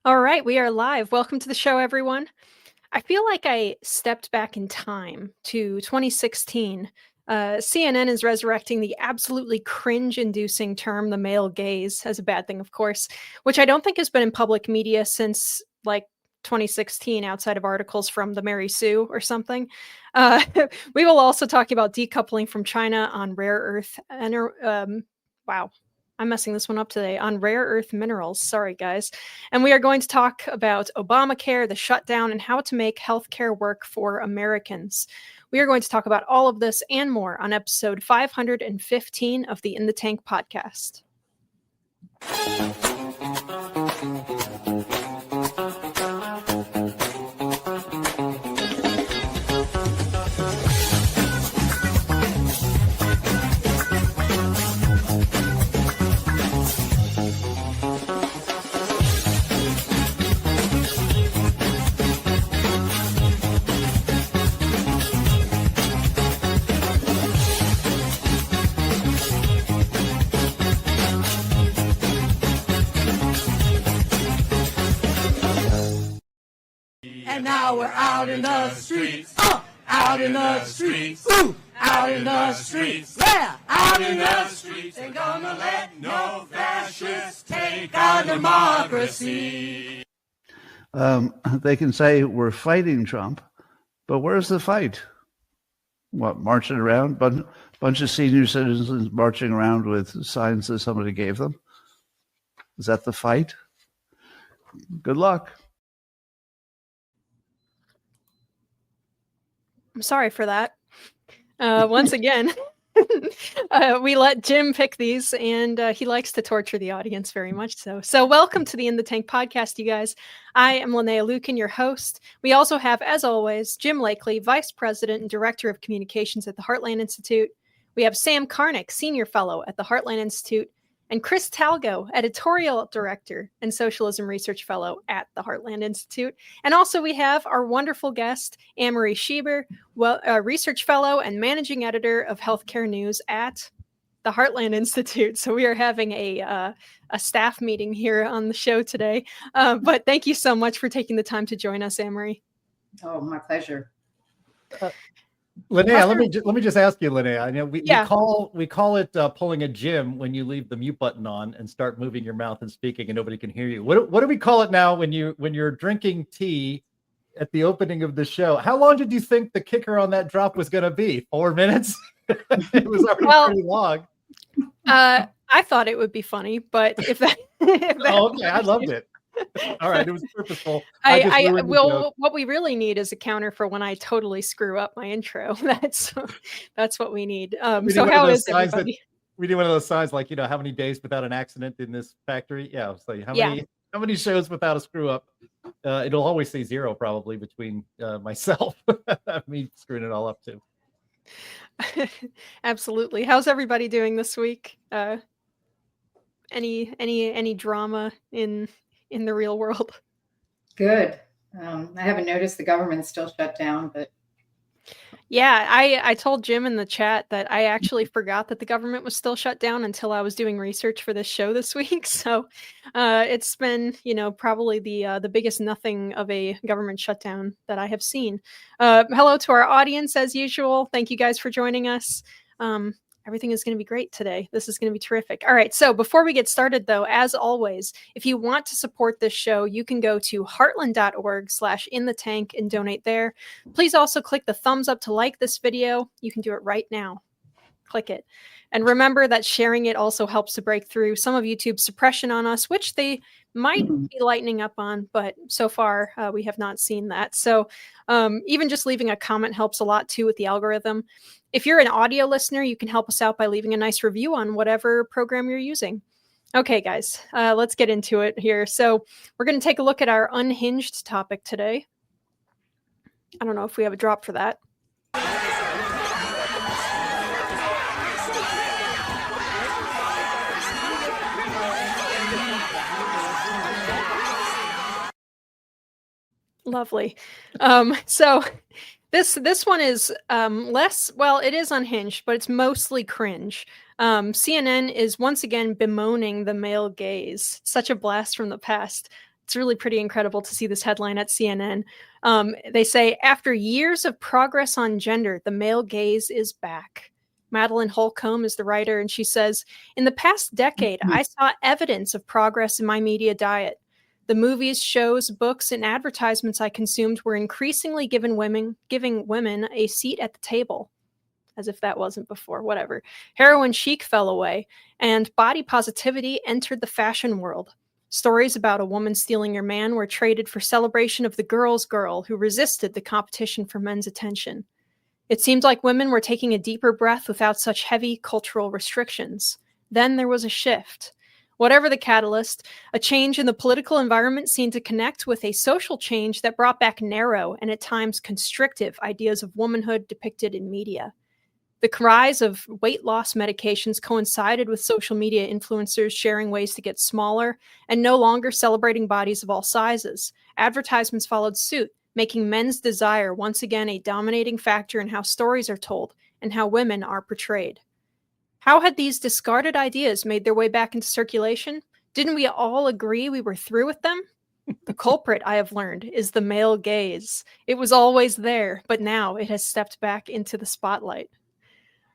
All right, we are live. Welcome to the show, everyone. I feel like I stepped back in time to 2016. CNN is resurrecting the absolutely cringe-inducing term, the male gaze, as a bad thing, of course, which I don't think has been in public media since, like, 2016, outside of articles from the Mary Sue or something. We will also talk about decoupling from China on rare earth. Wow. I'm messing this one up today, on rare earth minerals. Sorry, guys. And we are going to talk about Obamacare, the shutdown, and how to make healthcare work for Americans. We are going to talk about all of this and more on episode 515 of the In the Tank podcast. And now we're out in the streets, out in the streets, out in the streets, yeah, out in the streets. Ain't gonna let no fascists take our democracy. They can say we're fighting Trump, but where's the fight? What, marching around? Bunch of senior citizens marching around with signs that somebody gave them? Is that the fight? Good luck. I'm sorry for that. Once again, we let Jim pick these, and he likes to torture the audience very much so. So welcome to the In the Tank podcast, you guys. I am Linnea Lucan, your host. We also have, as always, Jim Lakely, Vice President and Director of Communications at the Heartland Institute. We have Sam Karnick, Senior Fellow at the Heartland Institute, and Chris Talgo, Editorial Director and Socialism Research Fellow at the Heartland Institute. And also we have our wonderful guest, Anne-Marie Schieber, Research Fellow and Managing Editor of Healthcare News at the Heartland Institute. So we are having a staff meeting here on the show today. But thank you so much for taking the time to join us, Anne-Marie. Oh, my pleasure. Linnea, let me just ask you, Linnea. I know we call it pulling a Jim when you leave the mute button on and start moving your mouth and speaking, and nobody can hear you. What do we call it now when you're drinking tea at the opening of the show? How long did you think the kicker on that drop was going to be? 4 minutes? It was already pretty long. I thought it would be funny, but if that oh, okay, I loved it. All right, it was purposeful. What we really need is a counter for when I totally screw up my intro. That's what we need. So how is everybody? We do one of those signs like, how many days without an accident in this factory? Yeah, so how many shows without a screw up? It'll always say 0 probably between myself, me screwing it all up too. Absolutely. How's everybody doing this week? Any drama in the real world? Good. I haven't noticed the government's still shut down, but yeah, I told Jim in the chat that I actually forgot that the government was still shut down until I was doing research for this show this week. So it's been, probably the biggest nothing of a government shutdown that I have seen. Hello to our audience as usual. Thank you guys for joining us. Everything is going to be great today. This is going to be terrific. All right. So before we get started, though, as always, if you want to support this show, you can go to heartland.org/inthetank and donate there. Please also click the thumbs up to like this video. You can do it right now. Click it. And remember that sharing it also helps to break through some of YouTube's suppression on us, which they might be lightening up on, but so far we have not seen that. So even just leaving a comment helps a lot too with the algorithm. If you're an audio listener, you can help us out by leaving a nice review on whatever program you're using. Okay, guys, let's get into it here. So we're going to take a look at our unhinged topic today. I don't know if we have a drop for that. Lovely. So this one is less, well, it is unhinged, but it's mostly cringe. CNN is once again bemoaning the male gaze. Such a blast from the past. It's really pretty incredible to see this headline at CNN. They say, after years of progress on gender, the male gaze is back. Madeline Holcomb is the writer, and she says, in the past decade, I saw evidence of progress in my media diet. The movies, shows, books, and advertisements I consumed were increasingly giving women a seat at the table. As if that wasn't before, whatever. Heroin chic fell away, and body positivity entered the fashion world. Stories about a woman stealing your man were traded for celebration of the girl's girl who resisted the competition for men's attention. It seemed like women were taking a deeper breath without such heavy cultural restrictions. Then there was a shift. Whatever the catalyst, a change in the political environment seemed to connect with a social change that brought back narrow and at times constrictive ideas of womanhood depicted in media. The rise of weight loss medications coincided with social media influencers sharing ways to get smaller and no longer celebrating bodies of all sizes. Advertisements followed suit, making men's desire once again a dominating factor in how stories are told and how women are portrayed. How had these discarded ideas made their way back into circulation? Didn't we all agree we were through with them? The culprit, I have learned, is the male gaze. It was always there, but now it has stepped back into the spotlight.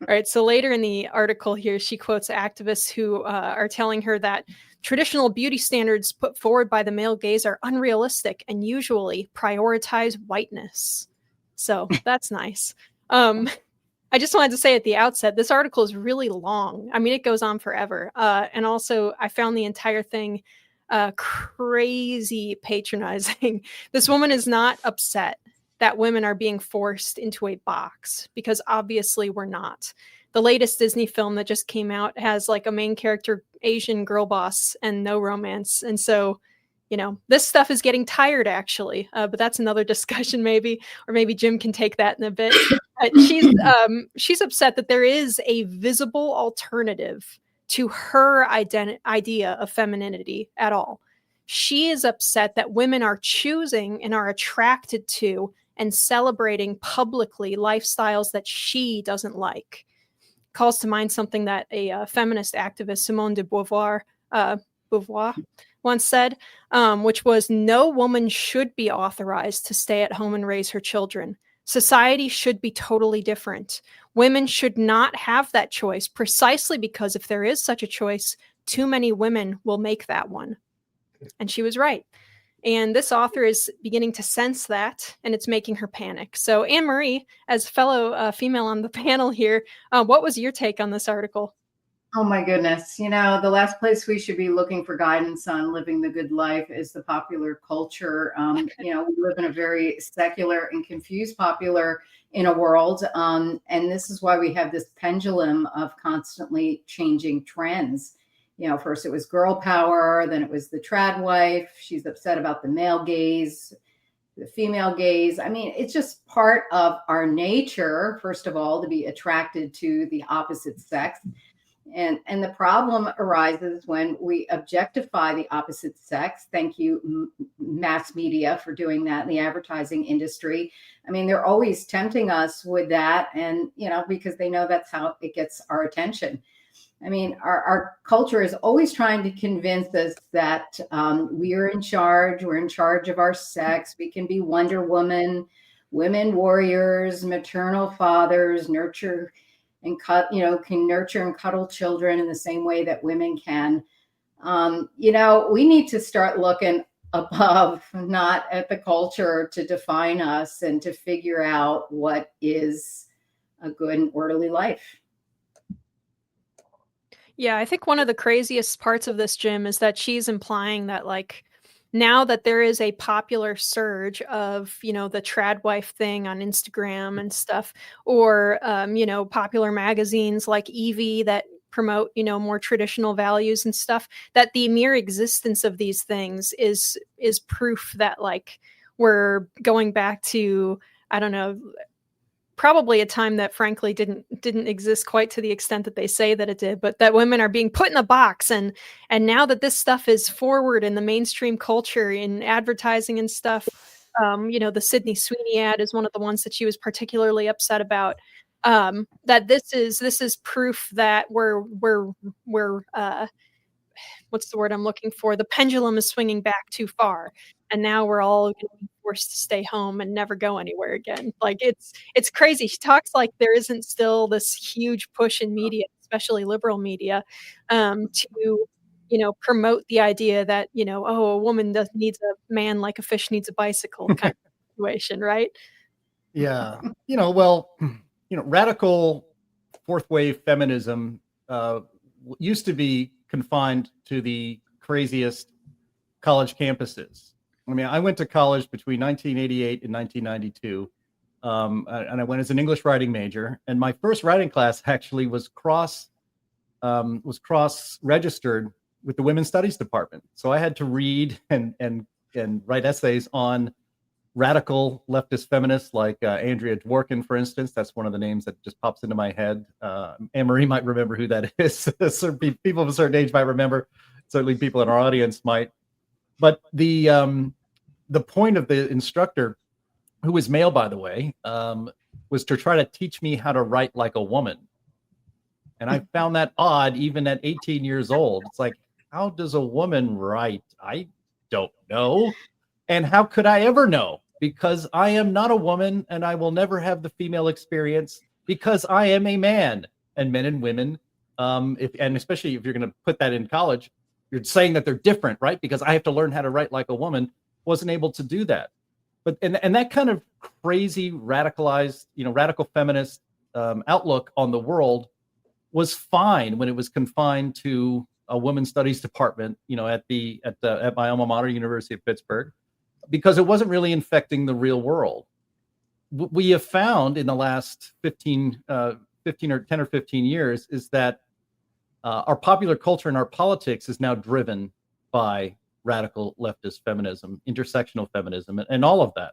All right, so later in the article here, she quotes activists who are telling her that traditional beauty standards put forward by the male gaze are unrealistic and usually prioritize whiteness. So that's nice. I just wanted to say at the outset, this article is really long. I mean, it goes on forever. And also, I found the entire thing crazy patronizing. This woman is not upset that women are being forced into a box, because obviously we're not. The latest Disney film that just came out has like a main character Asian girl boss and no romance. And so, you know, this stuff is getting tired, actually. But that's another discussion, maybe, or maybe Jim can take that in a bit. She's upset that there is a visible alternative to her idea of femininity at all. She is upset that women are choosing and are attracted to and celebrating publicly lifestyles that she doesn't like. Calls to mind something that a feminist activist, Simone de Beauvoir, once said, which was, no woman should be authorized to stay at home and raise her children. Society should be totally different. Women should not have that choice, precisely because if there is such a choice, too many women will make that one. And she was right. And this author is beginning to sense that, and it's making her panic. So Anne-Marie, as fellow female on the panel here, what was your take on this article? Oh my goodness. You know, the last place we should be looking for guidance on living the good life is the popular culture. You know, we live in a very secular and confused popular in a world. And this is why we have this pendulum of constantly changing trends. You know, first it was girl power, then it was the trad wife. She's upset about the male gaze, the female gaze. I mean, it's just part of our nature, first of all, to be attracted to the opposite sex. And the problem arises when we objectify the opposite sex. Thank you, mass media, for doing that in the advertising industry. I mean, they're always tempting us with that. And, you know, because they know that's how it gets our attention. I mean, our culture is always trying to convince us that we are in charge. We're in charge of our sex. We can be Wonder Woman, women warriors, maternal fathers, nurture and can nurture and cuddle children in the same way that women can. You know, we need to start looking above, not at the culture to define us, and to figure out what is a good and orderly life. Yeah, I think one of the craziest parts of this, Jim, is that she's implying that, like, now that there is a popular surge of, the trad wife thing on Instagram and stuff, or, popular magazines like Evie that promote, more traditional values and stuff, that the mere existence of these things is proof that, like, we're going back to, I don't know, probably a time that frankly didn't exist quite to the extent that they say that it did, but that women are being put in a box. And now that this stuff is forward in the mainstream culture, in advertising and stuff, the Sydney Sweeney ad is one of the ones that she was particularly upset about. That this is proof that we're what's the word I'm looking for? The pendulum is swinging back too far, and now we're all going to be forced to stay home and never go anywhere again. Like, it's crazy. She talks like there isn't still this huge push in media, especially liberal media, to promote the idea that oh, a woman needs a man like a fish needs a bicycle kind of situation, right? Yeah, radical fourth wave feminism used to be confined to the craziest college campuses. I mean, I went to college between 1988 and 1992, and I went as an English writing major. And my first writing class actually was cross registered with the Women's Studies department. So I had to read and write essays on radical leftist feminists like Andrea Dworkin, for instance. That's one of the names that just pops into my head. Anne-Marie might remember who that is. Certain people of a certain age might remember. Certainly people in our audience might. But the point of the instructor, who was male, by the way, was to try to teach me how to write like a woman. And I found that odd even at 18 years old. It's like, how does a woman write? I don't know. And how could I ever know? Because I am not a woman, and I will never have the female experience because I am a man. And men and women, and especially if you're going to put that in college, you're saying that they're different, right? Because I have to learn how to write like a woman. Wasn't able to do that. But and that kind of crazy radicalized, radical feminist outlook on the world was fine when it was confined to a women's studies department, at my alma mater, University of Pittsburgh, because it wasn't really infecting the real world. We have found in the last 10 or 15 years is that our popular culture and our politics is now driven by radical leftist feminism, intersectional feminism, and all of that.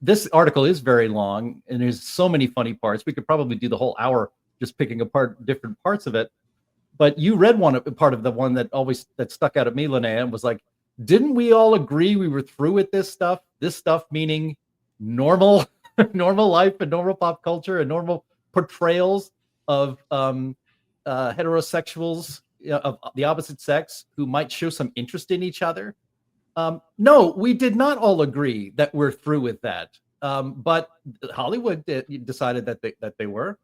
This article is very long, and there's so many funny parts. We could probably do the whole hour just picking apart different parts of it. But you read part of the one that stuck out at me, Linnea, and was like, didn't we all agree we were through with this stuff? This stuff meaning normal life and normal pop culture and normal portrayals of heterosexuals of the opposite sex who might show some interest in each other. No, we did not all agree that we're through with that. But Hollywood decided that they were.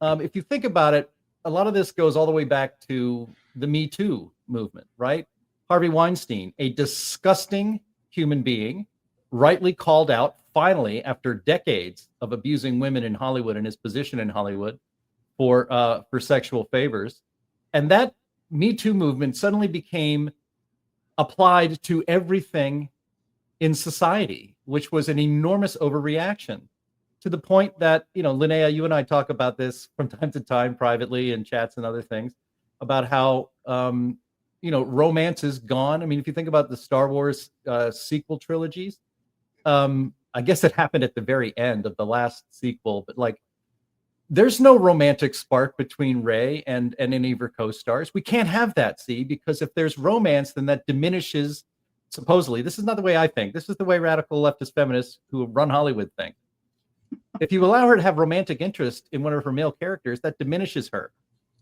If you think about it, a lot of this goes all the way back to the Me Too movement, right? Harvey Weinstein, a disgusting human being, rightly called out finally after decades of abusing women in Hollywood and his position in Hollywood for sexual favors. And that Me Too movement suddenly became applied to everything in society, which was an enormous overreaction, to the point that, Linnea, you and I talk about this from time to time privately in chats and other things about how, romance is gone. I mean, if you think about the Star Wars sequel trilogies, I guess it happened at the very end of the last sequel, but like, there's no romantic spark between Rey and any of her co-stars. We can't have that, because if there's romance, then that diminishes, supposedly, this is not the way I think. This is the way radical leftist feminists who run Hollywood think. If you allow her to have romantic interest in one of her male characters, that diminishes her.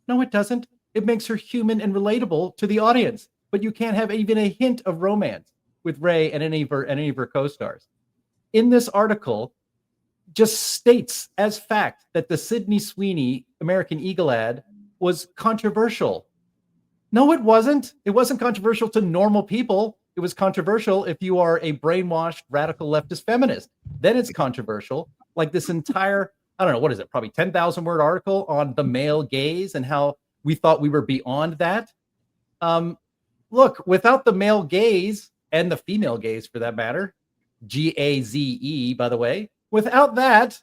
No, it doesn't. It makes her human and relatable to the audience. But you can't have even a hint of romance with Rey and any of her co-stars. In this article, just states as fact that the Sydney Sweeney American Eagle ad was controversial. No, it wasn't. It wasn't controversial to normal people. It was controversial if you are a brainwashed radical leftist feminist. Then it's controversial. Like this entire, I don't know, what is it? Probably 10,000 word article on the male gaze and how we thought we were beyond that. Look, without the male gaze and the female gaze for that matter, Gaze, by the way, without that,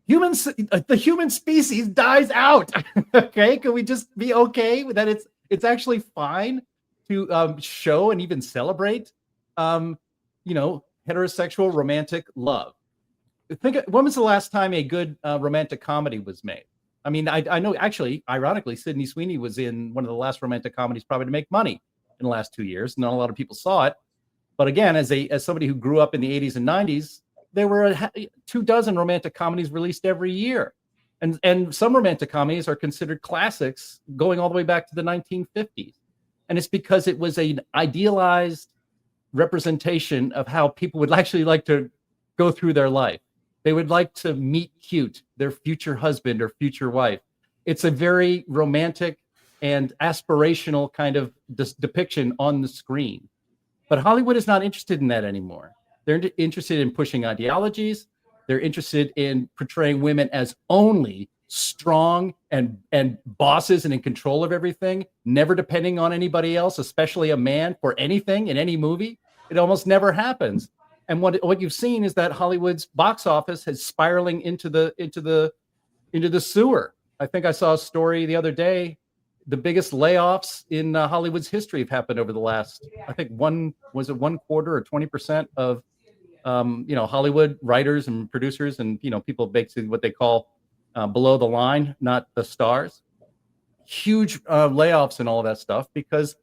the human species dies out. Okay, can we just be okay with that? It's actually fine to show and even celebrate, heterosexual romantic love. Think, when was the last time a good romantic comedy was made? I mean, I know, actually, ironically, Sydney Sweeney was in one of the last romantic comedies probably to make money in the last 2 years. Not a lot of people saw it. But again, as somebody who grew up in the 80s and 90s, there were 24 romantic comedies released every year. And some romantic comedies are considered classics going all the way back to the 1950s. And it's because it was an idealized representation of how people would actually like to go through their life. They would like to meet cute, their future husband or future wife. It's a very romantic and aspirational kind of depiction on the screen. But Hollywood is not interested in that anymore. They're interested in pushing ideologies. They're interested in portraying women as only strong and bosses and in control of everything, never depending on anybody else, especially a man, for anything in any movie. It almost never happens. And what you've seen is that Hollywood's box office is spiraling into the sewer. I think I saw a story the other day. The biggest layoffs in Hollywood's history have happened over the last, I think, 1 quarter or 20% of Hollywood writers and producers and people basically what they call below the line, not the stars. Huge layoffs and all of that stuff because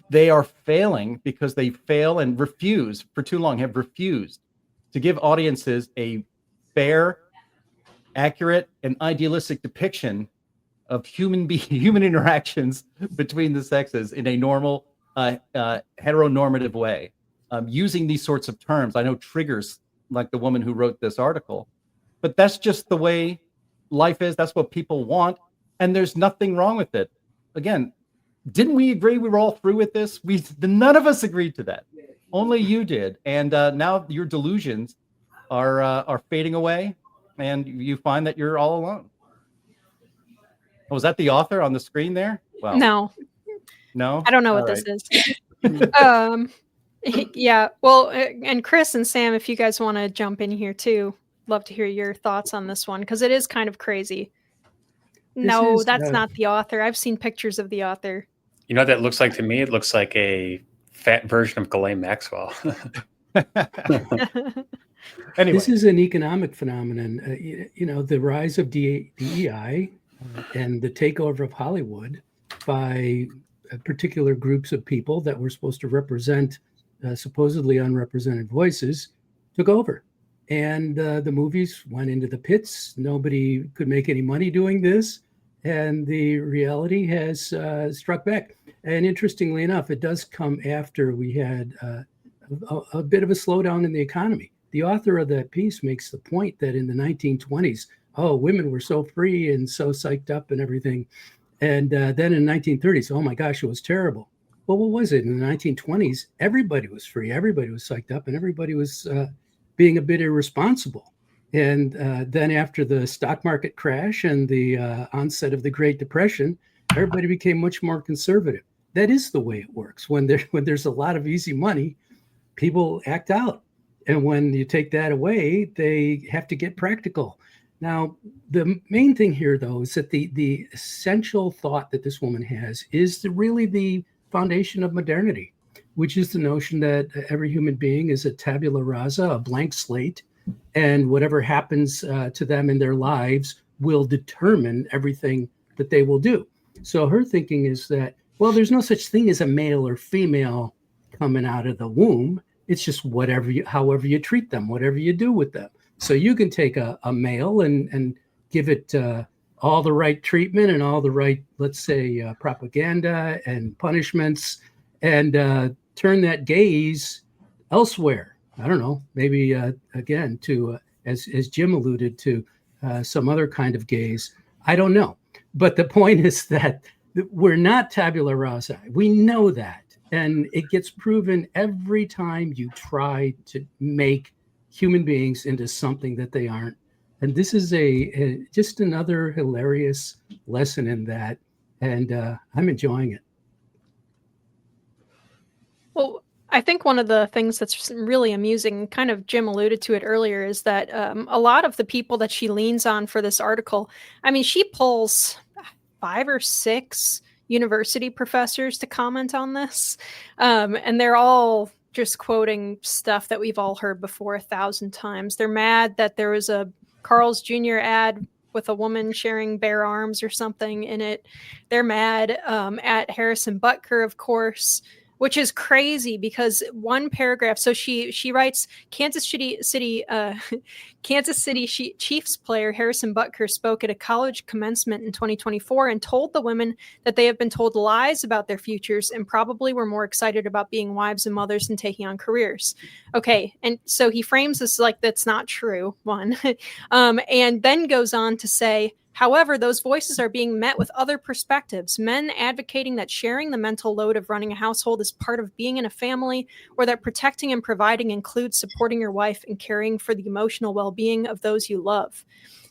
they are failing, because they fail and refuse for too long, have refused to give audiences a fair, accurate, and idealistic depiction of human interactions between the sexes in a normal, heteronormative way, using these sorts of terms. I know triggers like the woman who wrote this article, but that's just the way life is. That's what people want, and there's nothing wrong with it. Again, didn't we agree we were all through with this? None of us agreed to that. Only you did, and now your delusions are fading away, and you find that you're all alone. Was that the author on the screen there? Well, no, I don't know what this is. Yeah. Well, and Chris and Sam, if you guys want to jump in here too, love to hear your thoughts on this one because it is kind of crazy. That's not the author. I've seen pictures of the author. You know what that looks like to me? It looks like a fat version of Ghislaine Maxwell. Anyway. This is an economic phenomenon. The rise of DEI and the takeover of Hollywood by particular groups of people that were supposed to represent supposedly unrepresented voices took over. And the movies went into the pits. Nobody could make any money doing this. And the reality has struck back. And interestingly enough, it does come after we had a bit of a slowdown in the economy. The author of that piece makes the point that in the 1920s, women were so free and so psyched up and everything. And then in the 1930s, oh my gosh, it was terrible. Well, what was it? In the 1920s, everybody was free. Everybody was psyched up and everybody was being a bit irresponsible. And then after the stock market crash and the onset of the Great Depression, everybody became much more conservative. That is the way it works. When there's a lot of easy money, people act out. And when you take that away, they have to get practical. Now, the main thing here, though, is that the essential thought that this woman has is really the foundation of modernity, which is the notion that every human being is a tabula rasa, a blank slate, and whatever happens to them in their lives will determine everything that they will do. So her thinking is that, well, there's no such thing as a male or female coming out of the womb. It's just however you treat them, whatever you do with them. So you can take a male and give it all the right treatment and all the right, let's say, propaganda and punishments, and turn that gaze elsewhere. I don't know, maybe again to as Jim alluded to, some other kind of gaze. I don't know, but the point is that we're not tabula rasa. We know that, and it gets proven every time you try to make human beings into something that they aren't. And this is just another hilarious lesson in that and I'm enjoying it. Well, I think one of the things that's really amusing, kind of Jim alluded to it earlier, is that a lot of the people that she leans on for this article, I mean, she pulls 5 or 6 university professors to comment on this. And they're all just quoting stuff that we've all heard before 1,000 times. They're mad that there was a Carl's Jr. ad with a woman sharing bare arms or something in it. They're mad at Harrison Butker, of course, which is crazy because one paragraph. So she writes, Kansas City Chiefs player Harrison Butker spoke at a college commencement in 2024 and told the women that they have been told lies about their futures and probably were more excited about being wives and mothers than taking on careers. Okay, and so he frames this like that's not true, one, and then goes on to say, however, those voices are being met with other perspectives, men advocating that sharing the mental load of running a household is part of being in a family, or that protecting and providing includes supporting your wife and caring for the emotional well-being of those you love.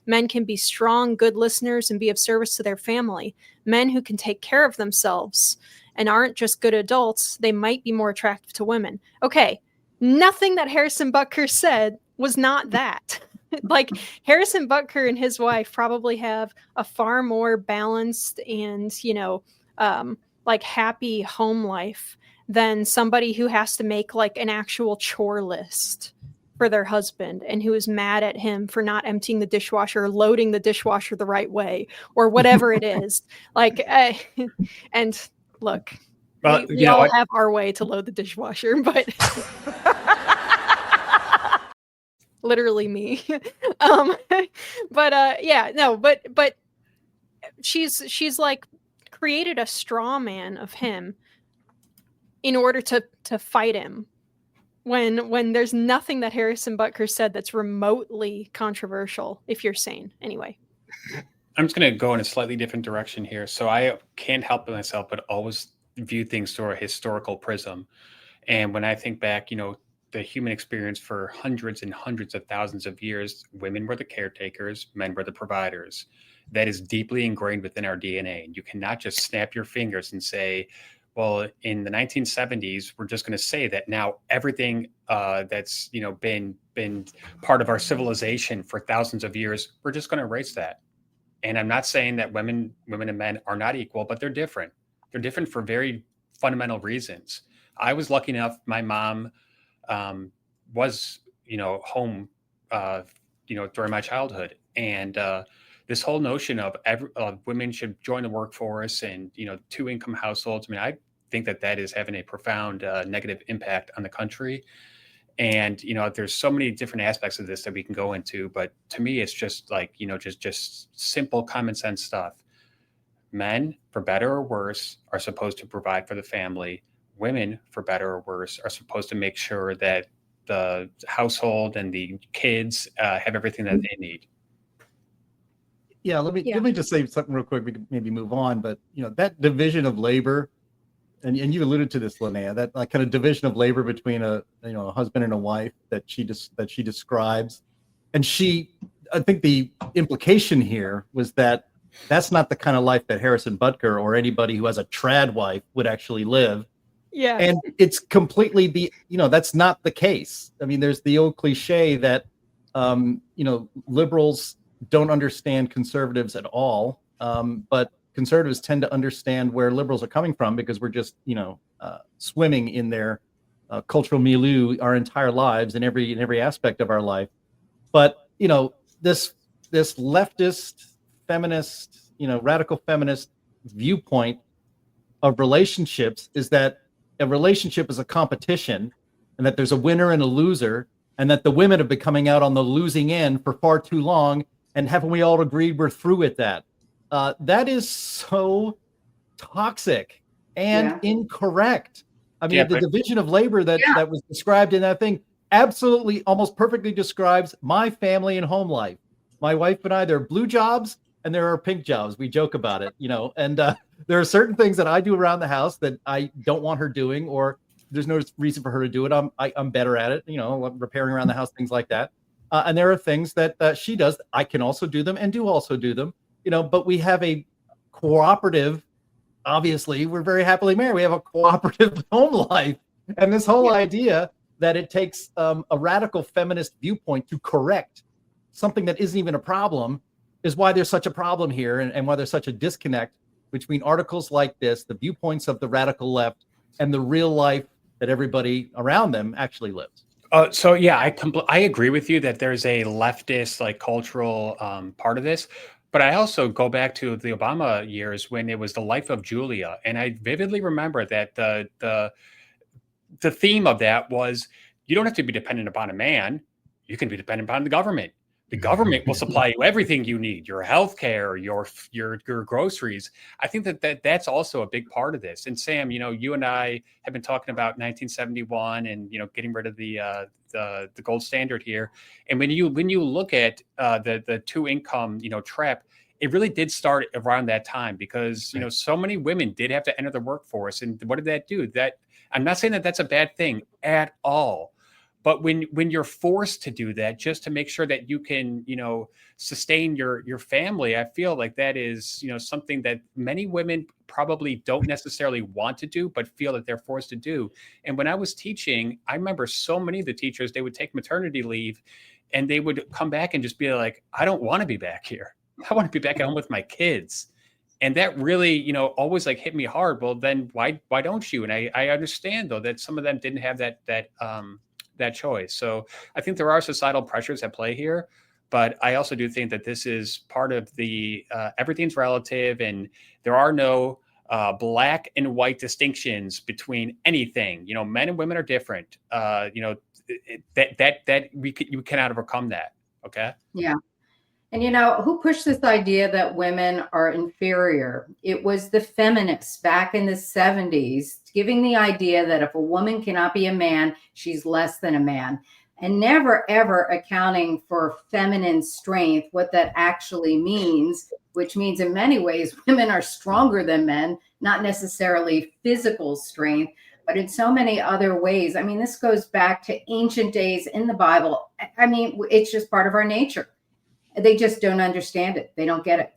Men can be strong, good listeners and be of service to their family. Men who can take care of themselves and aren't just good adults, they might be more attractive to women. Okay, nothing that Harrison Butker said was not that. Like Harrison Butker and his wife probably have a far more balanced and, like happy home life than somebody who has to make like an actual chore list for their husband and who is mad at him for not emptying the dishwasher or loading the dishwasher the right way or whatever it is. Like, and look, we all have our way to load the dishwasher, but literally me. But she's like created a straw man of him in order to fight him when there's nothing that Harrison Butker said that's remotely controversial, if you're sane. Anyway. I'm just going to go in a slightly different direction here. So I can't help myself but always view things through a historical prism. And when I think back, the human experience for hundreds and hundreds of thousands of years, women were the caretakers, men were the providers. That is deeply ingrained within our DNA. And you cannot just snap your fingers and say, well, in the 1970s, we're just going to say that now everything that's been part of our civilization for thousands of years, we're just going to erase that. And I'm not saying that women and men are not equal, but they're different. They're different for very fundamental reasons. I was lucky enough, my mom was, home, during my childhood. And this whole notion of women should join the workforce and, 2-income households. I mean, I think that is having a profound negative impact on the country. And, there's so many different aspects of this that we can go into. But to me, it's just like, just simple common sense stuff. Men, for better or worse, are supposed to provide for the family. Women, for better or worse, are supposed to make sure that the household and the kids have everything that they need. Yeah, let me just say something real quick. We can maybe move on, but that division of labor, and you alluded to this, Linnea, that like kind of division of labor between a husband and a wife that she describes, and I think the implication here was that that's not the kind of life that Harrison Butker or anybody who has a trad wife would actually live. Yeah. And it's completely that's not the case. I mean, there's the old cliche that, liberals don't understand conservatives at all. But conservatives tend to understand where liberals are coming from because we're just, swimming in their cultural milieu our entire lives in every aspect of our life. But, this leftist, feminist, radical feminist viewpoint of relationships is that a relationship is a competition and that there's a winner and a loser and that the women have been coming out on the losing end for far too long. And haven't we all agreed we're through with that? That is so toxic and incorrect. I mean, the division of labor that was described in that thing absolutely almost perfectly describes my family and home life. My wife and I, there are blue jobs and there are pink jobs. We joke about it, and there are certain things that I do around the house that I don't want her doing, or there's no reason for her to do it. I'm better at it, repairing around the house, things like that. And there are things that she does. I can also do them and do also do them, but we have a cooperative obviously we're very happily married. We have a cooperative home life. And this whole idea that it takes a radical feminist viewpoint to correct something that isn't even a problem is why there's such a problem here, and why there's such a disconnect between articles like this, the viewpoints of the radical left, and the real life that everybody around them actually lives. So yeah, I agree with you that there's a leftist like cultural part of this, but I also go back to the Obama years when it was the life of Julia, and I vividly remember that the theme of that was you don't have to be dependent upon a man, you can be dependent upon the government. The government will supply you everything you need, your health care, your groceries. I think that's also a big part of this. And Sam, you and I have been talking about 1971 and, getting rid of the gold standard here. And when you look at the two income, trap, it really did start around that time because, so many women did have to enter the workforce. And what did that do? I'm not saying that that's a bad thing at all. But when you're forced to do that just to make sure that you can, sustain your family, I feel like that is, something that many women probably don't necessarily want to do, but feel that they're forced to do. And when I was teaching, I remember so many of the teachers, they would take maternity leave and they would come back and just be like, I don't want to be back here. I want to be back at home with my kids. And that really, always like hit me hard. Well, then why don't you? And I understand though that some of them didn't have that choice. So I think there are societal pressures at play here, but I also do think that this is part of the everything's relative, and there are no black and white distinctions between anything. Men and women are different. You cannot overcome that. Okay. Yeah. And who pushed this idea that women are inferior? It was the feminists back in the 70s, giving the idea that if a woman cannot be a man, she's less than a man, and never, ever accounting for feminine strength, what that actually means, which means in many ways, women are stronger than men, not necessarily physical strength, but in so many other ways. I mean, this goes back to ancient days in the Bible. I mean, it's just part of our nature. They just don't understand it. They don't get it.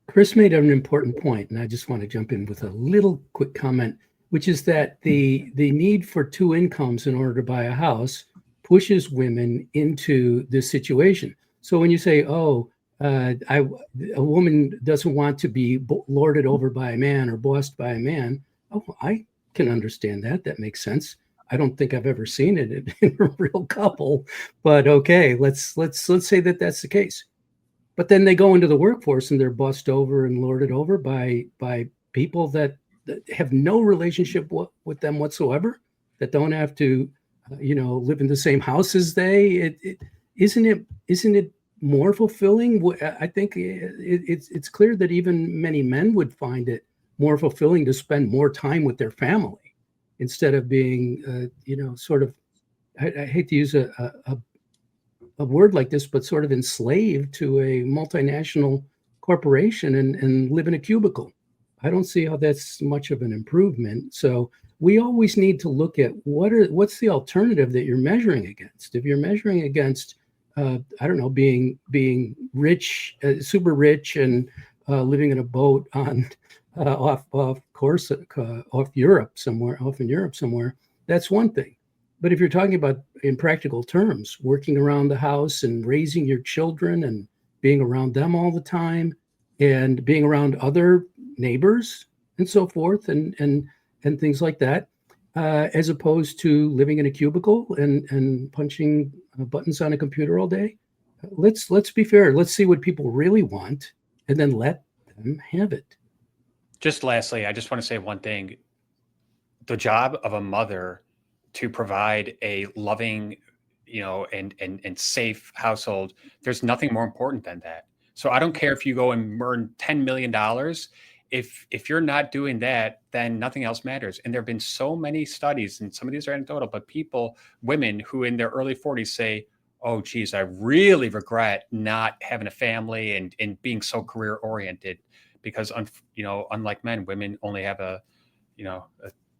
Chris made an important point, and I just want to jump in with a little quick comment, which is that the need for two incomes in order to buy a house pushes women into this situation. So when you say, a woman doesn't want to be lorded over by a man or bossed by a man, I can understand that. That makes sense. I don't think I've ever seen it in a real couple, but okay, let's say that that's the case. But then they go into the workforce and they're bossed over and lorded over by people that have no relationship with them whatsoever, that don't have to, live in the same house as they. Isn't it more fulfilling? I think it's clear that even many men would find it more fulfilling to spend more time with their family, instead of being, sort of, I hate to use a word like this, but sort of enslaved to a multinational corporation and live in a cubicle. I don't see how that's much of an improvement. So we always need to look at what's the alternative that you're measuring against. If you're measuring against, being rich, super rich, and living in a boat on off Europe somewhere, that's one thing. But if you're talking about in practical terms, working around the house and raising your children and being around them all the time and being around other neighbors and so forth and things like that, as opposed to living in a cubicle and punching buttons on a computer all day, let's be fair. Let's see what people really want and then let them have it. Just lastly, I just want to say one thing. The job of a mother to provide a loving, and safe household, there's nothing more important than that. So I don't care if you go and earn $10 million. If you're not doing that, then nothing else matters. And there have been so many studies, and some of these are anecdotal, but women who in their early 40s say, oh, geez, I really regret not having a family and being so career oriented. Because, unlike men, women only have a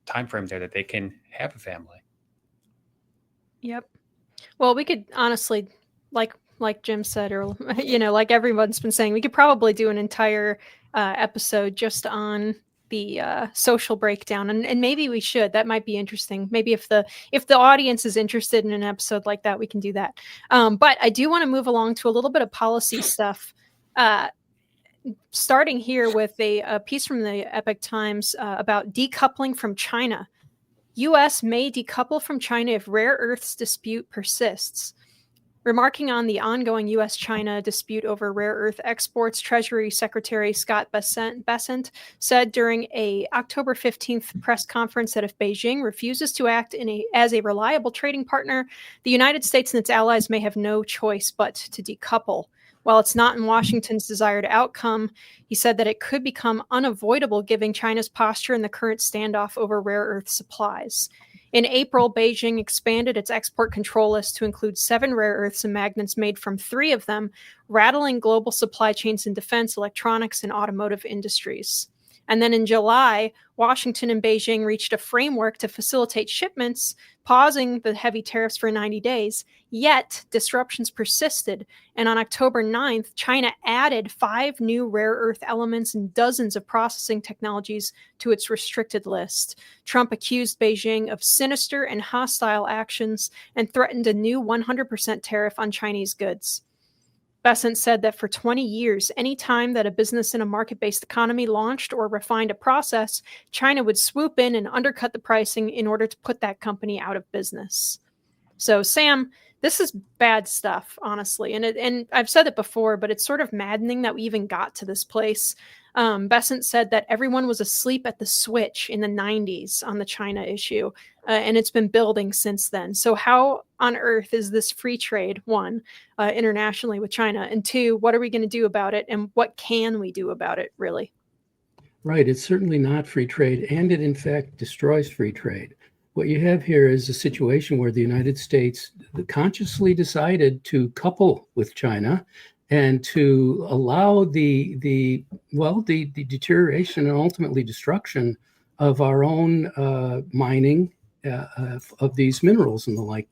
time frame there that they can have a family. Yep. Well, we could honestly, like Jim said, or like everyone's been saying, we could probably do an entire episode just on social breakdown, and maybe we should. That might be interesting. Maybe if the audience is interested in an episode like that, we can do that. But I do want to move along to a little bit of policy stuff. Starting here with a piece from the Epoch Times about decoupling from China. U.S. may decouple from China if rare earths dispute persists. Remarking on the ongoing U.S.-China dispute over rare earth exports, Treasury Secretary Scott Bessent said during a October 15th press conference that if Beijing refuses to act as a reliable trading partner, the United States and its allies may have no choice but to decouple. While it's not in Washington's desired outcome, he said that it could become unavoidable given China's posture in the current standoff over rare earth supplies. In April, Beijing expanded its export control list to include 7 rare earths and magnets made from 3 of them, rattling global supply chains in defense, electronics, and automotive industries. And then in July, Washington and Beijing reached a framework to facilitate shipments, pausing the heavy tariffs for 90 days. Yet, disruptions persisted. And on October 9th, China added 5 new rare earth elements and dozens of processing technologies to its restricted list. Trump accused Beijing of sinister and hostile actions and threatened a new 100% tariff on Chinese goods. Bessent said that for 20 years, any time that a business in a market-based economy launched or refined a process, China would swoop in and undercut the pricing in order to put that company out of business. So, Sam, this is bad stuff, honestly. And I've said it before, but it's sort of maddening that we even got to this place. Bessent said that everyone was asleep at the switch in the 90s on the China issue, and it's been building since then. So how on earth is this free trade, one, internationally with China, and 2, what are we going to do about it, and what can we do about it, really? Right. It's certainly not free trade, and it, in fact, destroys free trade. What you have here is a situation where the United States consciously decided to couple with China and to allow the deterioration and ultimately destruction of our own mining of these minerals and the like.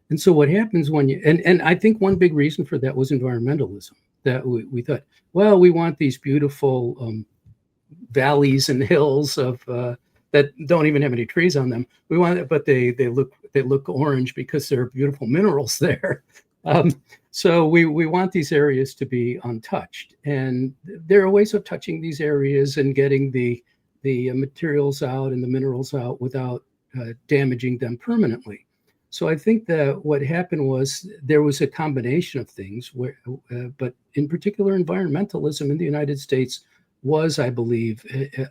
And so what happens when you, and I think one big reason for that was environmentalism, that we thought, well, we want these beautiful valleys and hills of that don't even have any trees on them. We want it, but they look orange because there are beautiful minerals there. So we want these areas to be untouched, and there are ways of touching these areas and getting the materials out and the minerals out without damaging them permanently. So I think that what happened was there was a combination of things, but in particular, environmentalism in the United States was, I believe,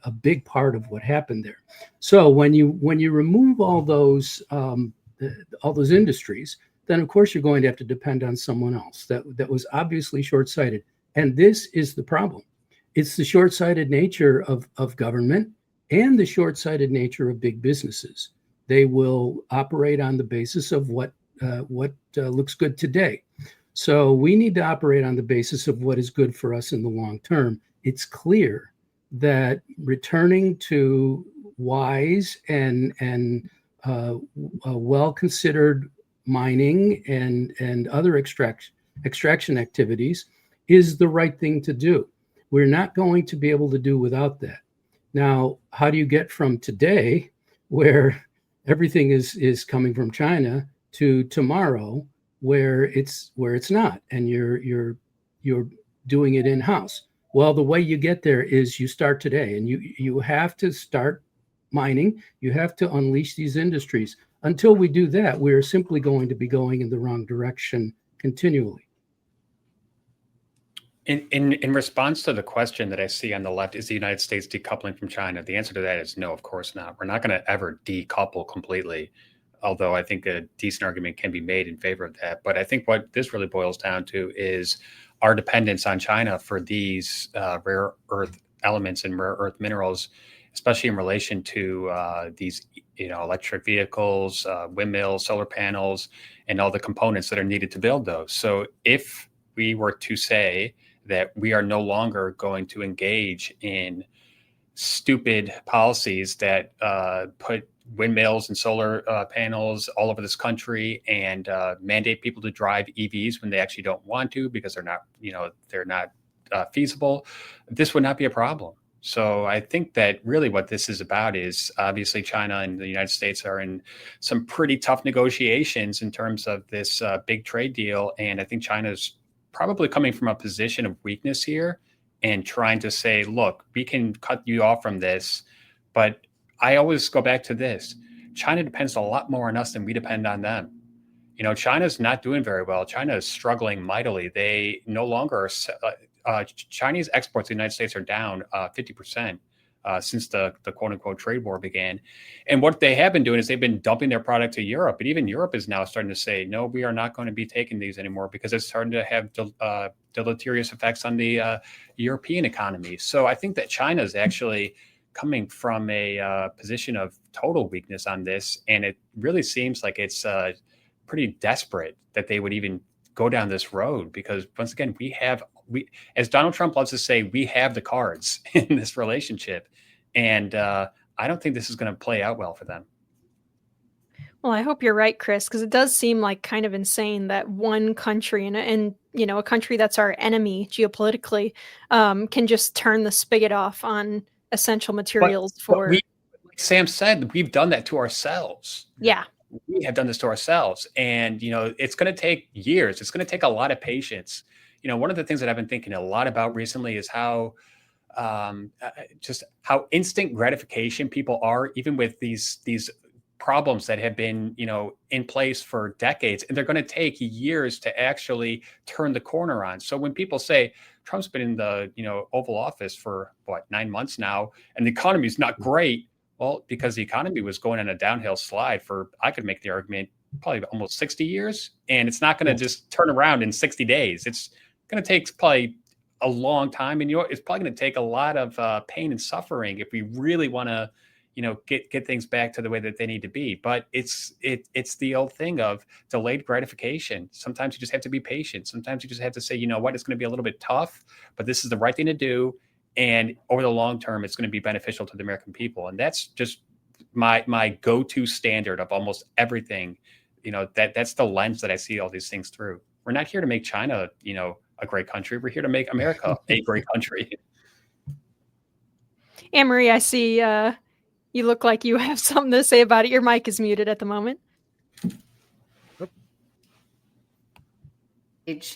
a big part of what happened there. So when you remove all those industries, then of course you're going to have to depend on someone else. That was obviously short-sighted. And this is the problem. It's the short-sighted nature of government and the short-sighted nature of big businesses. They will operate on the basis of what looks good today. So we need to operate on the basis of what is good for us in the long term. It's clear that returning to wise and well-considered mining and other extraction activities is the right thing to do. We're not going to be able to do without that. Now, how do you get from today, where everything is coming from China, to tomorrow, where it's not, and you're doing it in-house? Well, the way you get there is you start today, and you have to start mining. You have to unleash these industries. Until we do that, we're simply going to be going in the wrong direction continually. In response to the question that I see on the left, is the United States decoupling from China? The answer to that is no, of course not. We're not going to ever decouple completely, although I think a decent argument can be made in favor of that. But I think what this really boils down to is our dependence on China for these rare earth elements and rare earth minerals, especially in relation to these electric vehicles, windmills, solar panels, and all the components that are needed to build those. So if we were to say that we are no longer going to engage in stupid policies that put windmills and solar panels all over this country and mandate people to drive EVs when they actually don't want to because they're not feasible, this would not be a problem. So I think that really what this is about is obviously China and the United States are in some pretty tough negotiations in terms of this big trade deal. And I think China's probably coming from a position of weakness here and trying to say, look, we can cut you off from this. But I always go back to this. China depends a lot more on us than we depend on them. China's not doing very well. China is struggling mightily. They no longer Chinese exports to the United States are down 50% since the quote unquote trade war began. And what they have been doing is they've been dumping their product to Europe. But even Europe is now starting to say, no, we are not going to be taking these anymore because it's starting to have deleterious effects on the European economy. So I think that China is actually coming from a position of total weakness on this. And it really seems like it's pretty desperate that they would even go down this road, because once again, we as Donald Trump loves to say, we have the cards in this relationship. And I don't think this is going to play out well for them. Well, I hope you're right, Chris, because it does seem like kind of insane that one country and a country that's our enemy geopolitically can just turn the spigot off on essential materials like Sam said, we've done that to ourselves. Yeah. We have done this to ourselves. And, it's going to take years. It's going to take a lot of patience. One of the things that I've been thinking a lot about recently is how instant gratification people are, even with these problems that have been, in place for decades, and they're going to take years to actually turn the corner on. So when people say Trump's been in the, Oval Office for 9 months now, and the economy is not great, well, because the economy was going on a downhill slide for, I could make the argument, probably almost 60 years, and it's not going to just turn around in 60 days. It's going to take probably a long time, and it's probably going to take a lot of pain and suffering if we really want to, get things back to the way that they need to be. But it's the old thing of delayed gratification. Sometimes you just have to be patient. Sometimes you just have to say, you know what, it's going to be a little bit tough, but this is the right thing to do. And over the long term, it's going to be beneficial to the American people. And that's just my go-to standard of almost everything. That's the lens that I see all these things through. We're not here to make China, a great country. We're here to make America a great country. Anne-Marie, I see you look like you have something to say about it. Your mic is muted at the moment.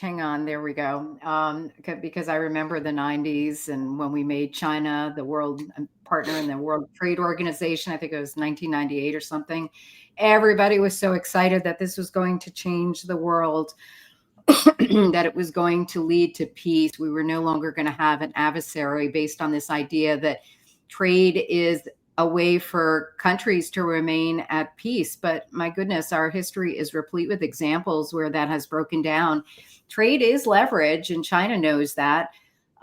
Hang on, there we go. Because I remember the 90s and when we made China the world partner in the World Trade Organization. I think it was 1998 or something. Everybody was so excited that this was going to change the world, that it was going to lead to peace. We were no longer going to have an adversary based on this idea that trade is a way for countries to remain at peace. But my goodness, our history is replete with examples where that has broken down. Trade is leverage, and China knows that.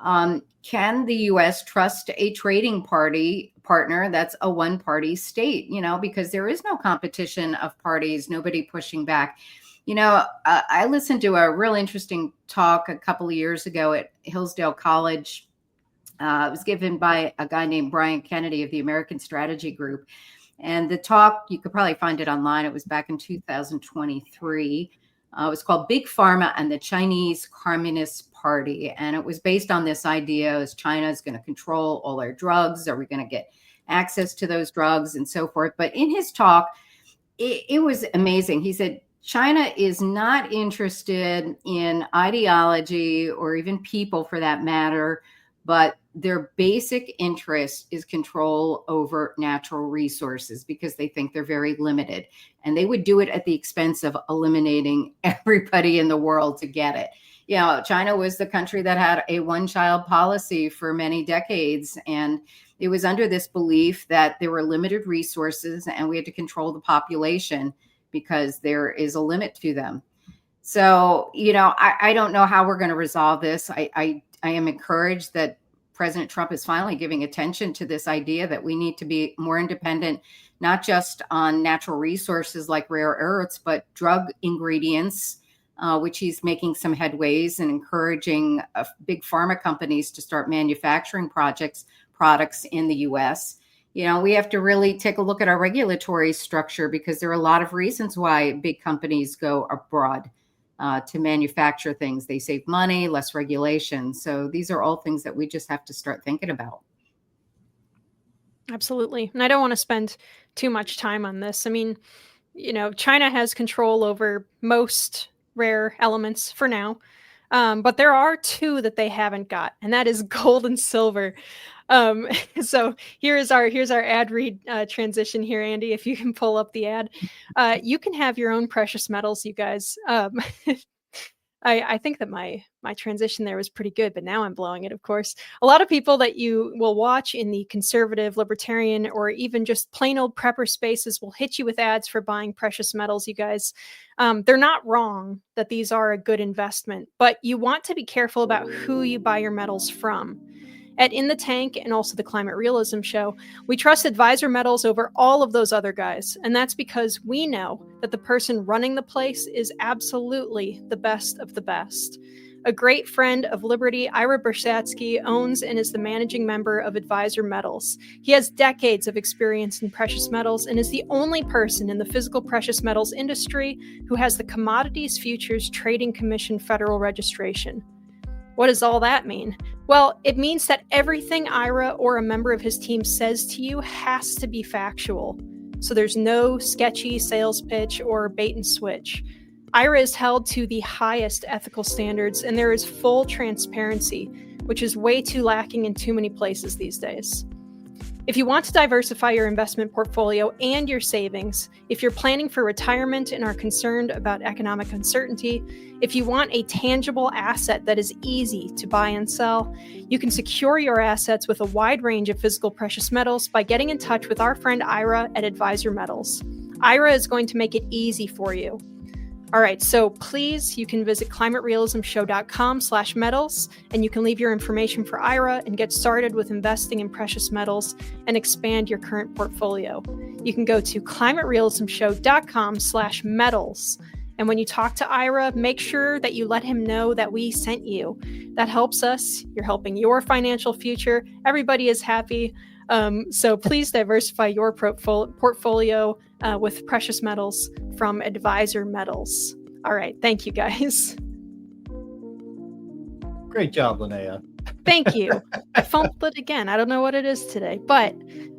Can the U.S. trust a trading partner that's a one-party state? Because there is no competition of parties, nobody pushing back. I listened to a real interesting talk a couple of years ago at Hillsdale College. It was given by a guy named Brian Kennedy of the American Strategy Group. And the talk, you could probably find it online. It was back in 2023. It was called Big Pharma and the Chinese Communist Party. And it was based on this idea: is China is going to control all our drugs? Are we going to get access to those drugs and so forth? But in his talk, it was amazing. He said, China is not interested in ideology or even people for that matter, but their basic interest is control over natural resources because they think they're very limited. And they would do it at the expense of eliminating everybody in the world to get it. China was the country that had a one-child policy for many decades. And it was under this belief that there were limited resources and we had to control the population because there is a limit to them. So, I don't know how we're going to resolve this. I am encouraged that President Trump is finally giving attention to this idea that we need to be more independent, not just on natural resources like rare earths, but drug ingredients, which he's making some headways and encouraging big pharma companies to start manufacturing products in the U.S. We have to really take a look at our regulatory structure because there are a lot of reasons why big companies go abroad to manufacture things. They save money, less regulation. So these are all things that we just have to start thinking about. Absolutely. And I don't want to spend too much time on this. I mean, China has control over most rare elements for now. But there are two that they haven't got, and that is gold and silver. So here's our ad read transition here, Andy. If you can pull up the ad, you can have your own precious metals, you guys. I think that my transition there was pretty good, but now I'm blowing it, of course. A lot of people that you will watch in the conservative, libertarian, or even just plain old prepper spaces will hit you with ads for buying precious metals, you guys. They're not wrong that these are a good investment, but you want to be careful about who you buy your metals from. At In the Tank and also the Climate Realism Show, we trust Advisor Metals over all of those other guys. And that's because we know that the person running the place is absolutely the best of the best. A great friend of Liberty, Ira Bersatsky, owns and is the managing member of Advisor Metals. He has decades of experience in precious metals and is the only person in the physical precious metals industry who has the Commodities Futures Trading Commission federal registration. What does all that mean? Well, it means that everything Ira or a member of his team says to you has to be factual. So there's no sketchy sales pitch or bait and switch. Ira is held to the highest ethical standards, and there is full transparency, which is way too lacking in too many places these days. If you want to diversify your investment portfolio and your savings, if you're planning for retirement and are concerned about economic uncertainty, if you want a tangible asset that is easy to buy and sell, you can secure your assets with a wide range of physical precious metals by getting in touch with our friend Ira at Advisor Metals. Ira is going to make it easy for you. All right, so please, you can visit climaterealismshow.com/metals, and you can leave your information for Ira and get started with investing in precious metals and expand your current portfolio. You can go to climaterealismshow.com/metals. And when you talk to Ira, make sure that you let him know that we sent you. That helps us. You're helping your financial future. Everybody is happy. So please diversify your portfolio with precious metals from Advisor Metals. All right. Thank you, guys. Great job, Linnea. Thank you. I fumbled it again. I don't know what it is today, but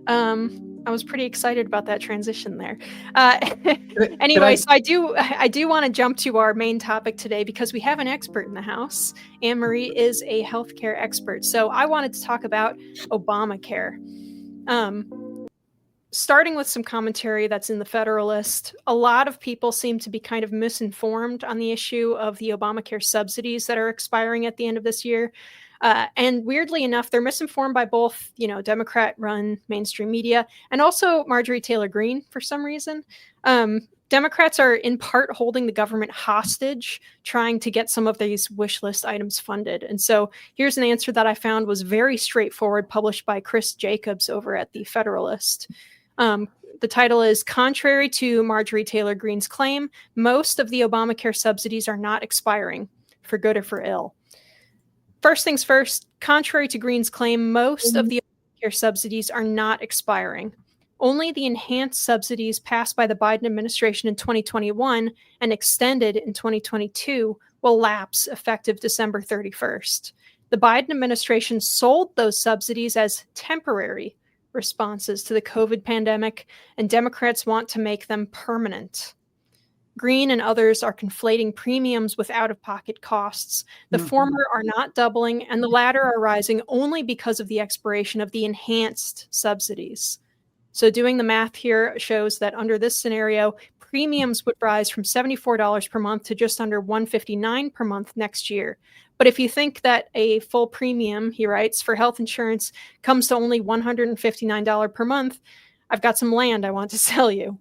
I was pretty excited about that transition there. Anyway, so I do want to jump to our main topic today because we have an expert in the house. Anne Marie is a healthcare expert. So I wanted to talk about Obamacare. Starting with some commentary that's in the Federalist, a lot of people seem to be kind of misinformed on the issue of the Obamacare subsidies that are expiring at the end of this year. And weirdly enough, they're misinformed by both, Democrat-run mainstream media and also Marjorie Taylor Greene for some reason. Democrats are in part holding the government hostage, trying to get some of these wish list items funded. And so here's an answer that I found was very straightforward, published by Chris Jacobs over at the Federalist. The title is "Contrary to Marjorie Taylor Greene's claim, most of the Obamacare subsidies are not expiring, for good or for ill." First things first, contrary to Greene's claim, most of the Obamacare subsidies are not expiring. Only the enhanced subsidies passed by the Biden administration in 2021 and extended in 2022 will lapse effective December 31st. The Biden administration sold those subsidies as temporary responses to the COVID pandemic, and Democrats want to make them permanent. Greene and others are conflating premiums with out-of-pocket costs. The former are not doubling, and the latter are rising only because of the expiration of the enhanced subsidies. So doing the math here shows that under this scenario, premiums would rise from $74 per month to just under $159 per month next year. But if you think that a full premium, he writes, for health insurance comes to only $159 per month, I've got some land I want to sell you.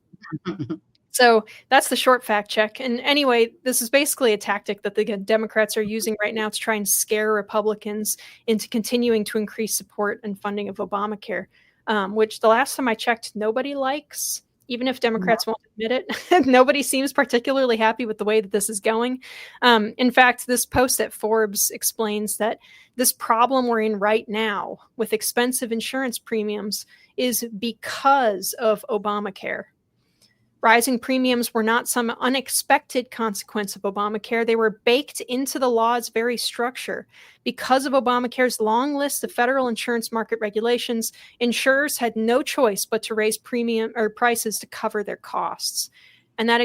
So that's the short fact check. And anyway, this is basically a tactic that the Democrats are using right now to try and scare Republicans into continuing to increase support and funding of Obamacare, which the last time I checked, nobody likes. Even if Democrats won't admit it, nobody seems particularly happy with the way that this is going. In fact, this post at Forbes explains that this problem we're in right now with expensive insurance premiums is because of Obamacare. Rising premiums were not some unexpected consequence of Obamacare. They were baked into the law's very structure. Because of Obamacare's long list of federal insurance market regulations, insurers had no choice but to raise premium or prices to cover their costs. And that,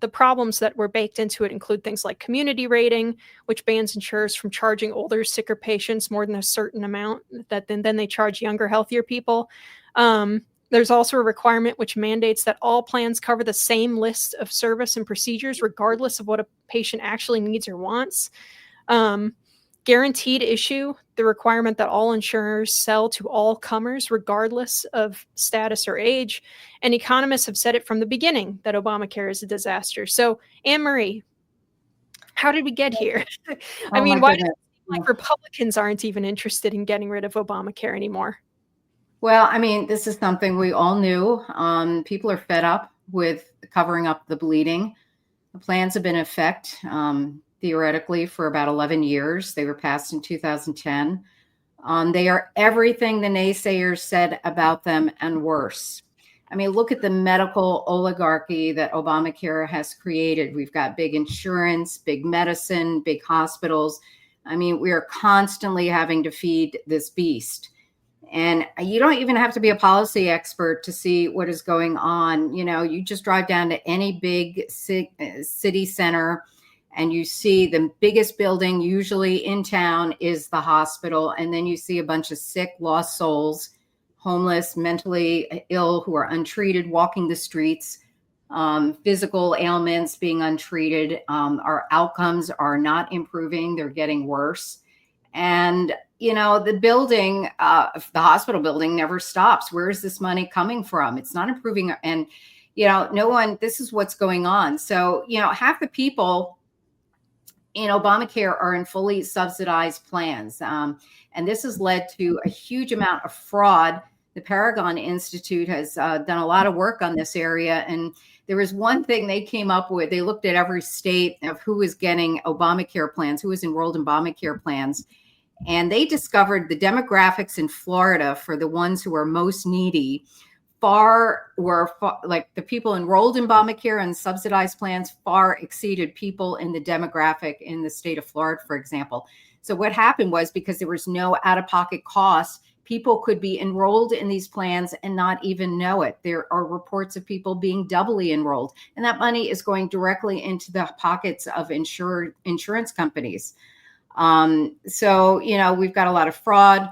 the problems that were baked into it include things like community rating, which bans insurers from charging older, sicker patients more than a certain amount that then they charge younger, healthier people. There's also a requirement which mandates that all plans cover the same list of service and procedures, regardless of what a patient actually needs or wants. Guaranteed issue, the requirement that all insurers sell to all comers, regardless of status or age. And economists have said it from the beginning that Obamacare is a disaster. So, Anne-Marie, how did we get here? I mean, why do you think like Republicans aren't even interested in getting rid of Obamacare anymore? Well, I mean, this is something we all knew. People are fed up with covering up the bleeding. The plans have been in effect theoretically for about 11 years. They were passed in 2010. They are everything the naysayers said about them and worse. I mean, look at the medical oligarchy that Obamacare has created. We've got big insurance, big medicine, big hospitals. I mean, we are constantly having to feed this beast. And you don't even have to be a policy expert to see what is going on. You know, you just drive down to any big city center and you see the biggest building usually in town is the hospital. And then you see a bunch of sick, lost souls, homeless, mentally ill, who are untreated, walking the streets, physical ailments being untreated. Our outcomes are not improving. They're getting worse. And, you know, the building, the hospital building never stops. Where is this money coming from? It's not improving. And, you know, this is what's going on. So, you know, half the people in Obamacare are in fully subsidized plans. And this has led to a huge amount of fraud. The Paragon Institute has done a lot of work on this area. And there was one thing they came up with. They looked at every state of who was getting Obamacare plans, who was enrolled in Obamacare plans. And they discovered the demographics in Florida for the ones who are most needy like the people enrolled in Obamacare and subsidized plans far exceeded people in the demographic in the state of Florida, for example. So what happened was, because there was no out-of-pocket cost, people could be enrolled in these plans and not even know it. There are reports of people being doubly enrolled, and that money is going directly into the pockets of insurance companies. So, you know, we've got a lot of fraud.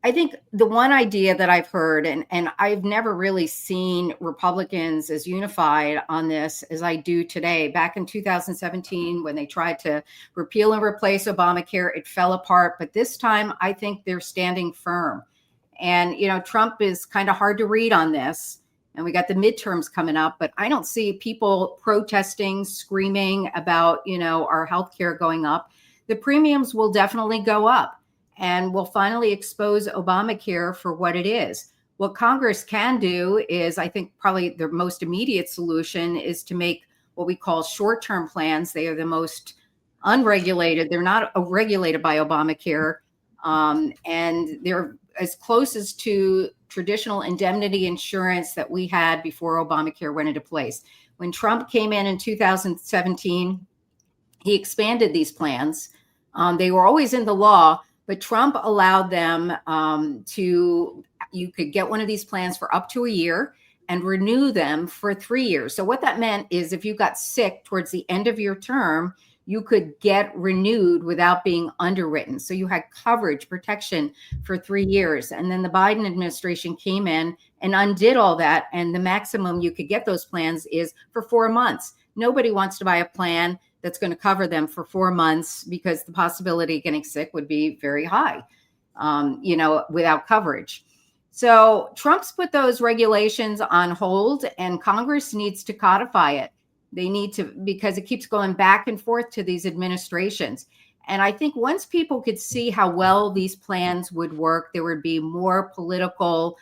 I think the one idea that I've heard, and I've never really seen Republicans as unified on this as I do today. Back in 2017, when they tried to repeal and replace Obamacare, it fell apart. But this time, I think they're standing firm. And, you know, Trump is kind of hard to read on this. And we got the midterms coming up, but I don't see people protesting, screaming about, you know, our healthcare going up. The premiums will definitely go up, and we'll finally expose Obamacare for what it is. What Congress can do is, I think probably the most immediate solution is to make what we call short-term plans. They are the most unregulated. They're not regulated by Obamacare. And they're as close as to traditional indemnity insurance that we had before Obamacare went into place. When Trump came in 2017, he expanded these plans. They were always in the law, but Trump allowed them you could get one of these plans for up to a year and renew them for 3 years. So what that meant is, if you got sick towards the end of your term, you could get renewed without being underwritten. So you had coverage protection for 3 years. And then the Biden administration came in and undid all that. And the maximum you could get those plans is for 4 months. Nobody wants to buy a plan that's going to cover them for 4 months, because the possibility of getting sick would be very high, you know, without coverage. So Trump's put those regulations on hold, and Congress needs to codify it. They need to, because it keeps going back and forth to these administrations. And I think once people could see how well these plans would work, there would be more political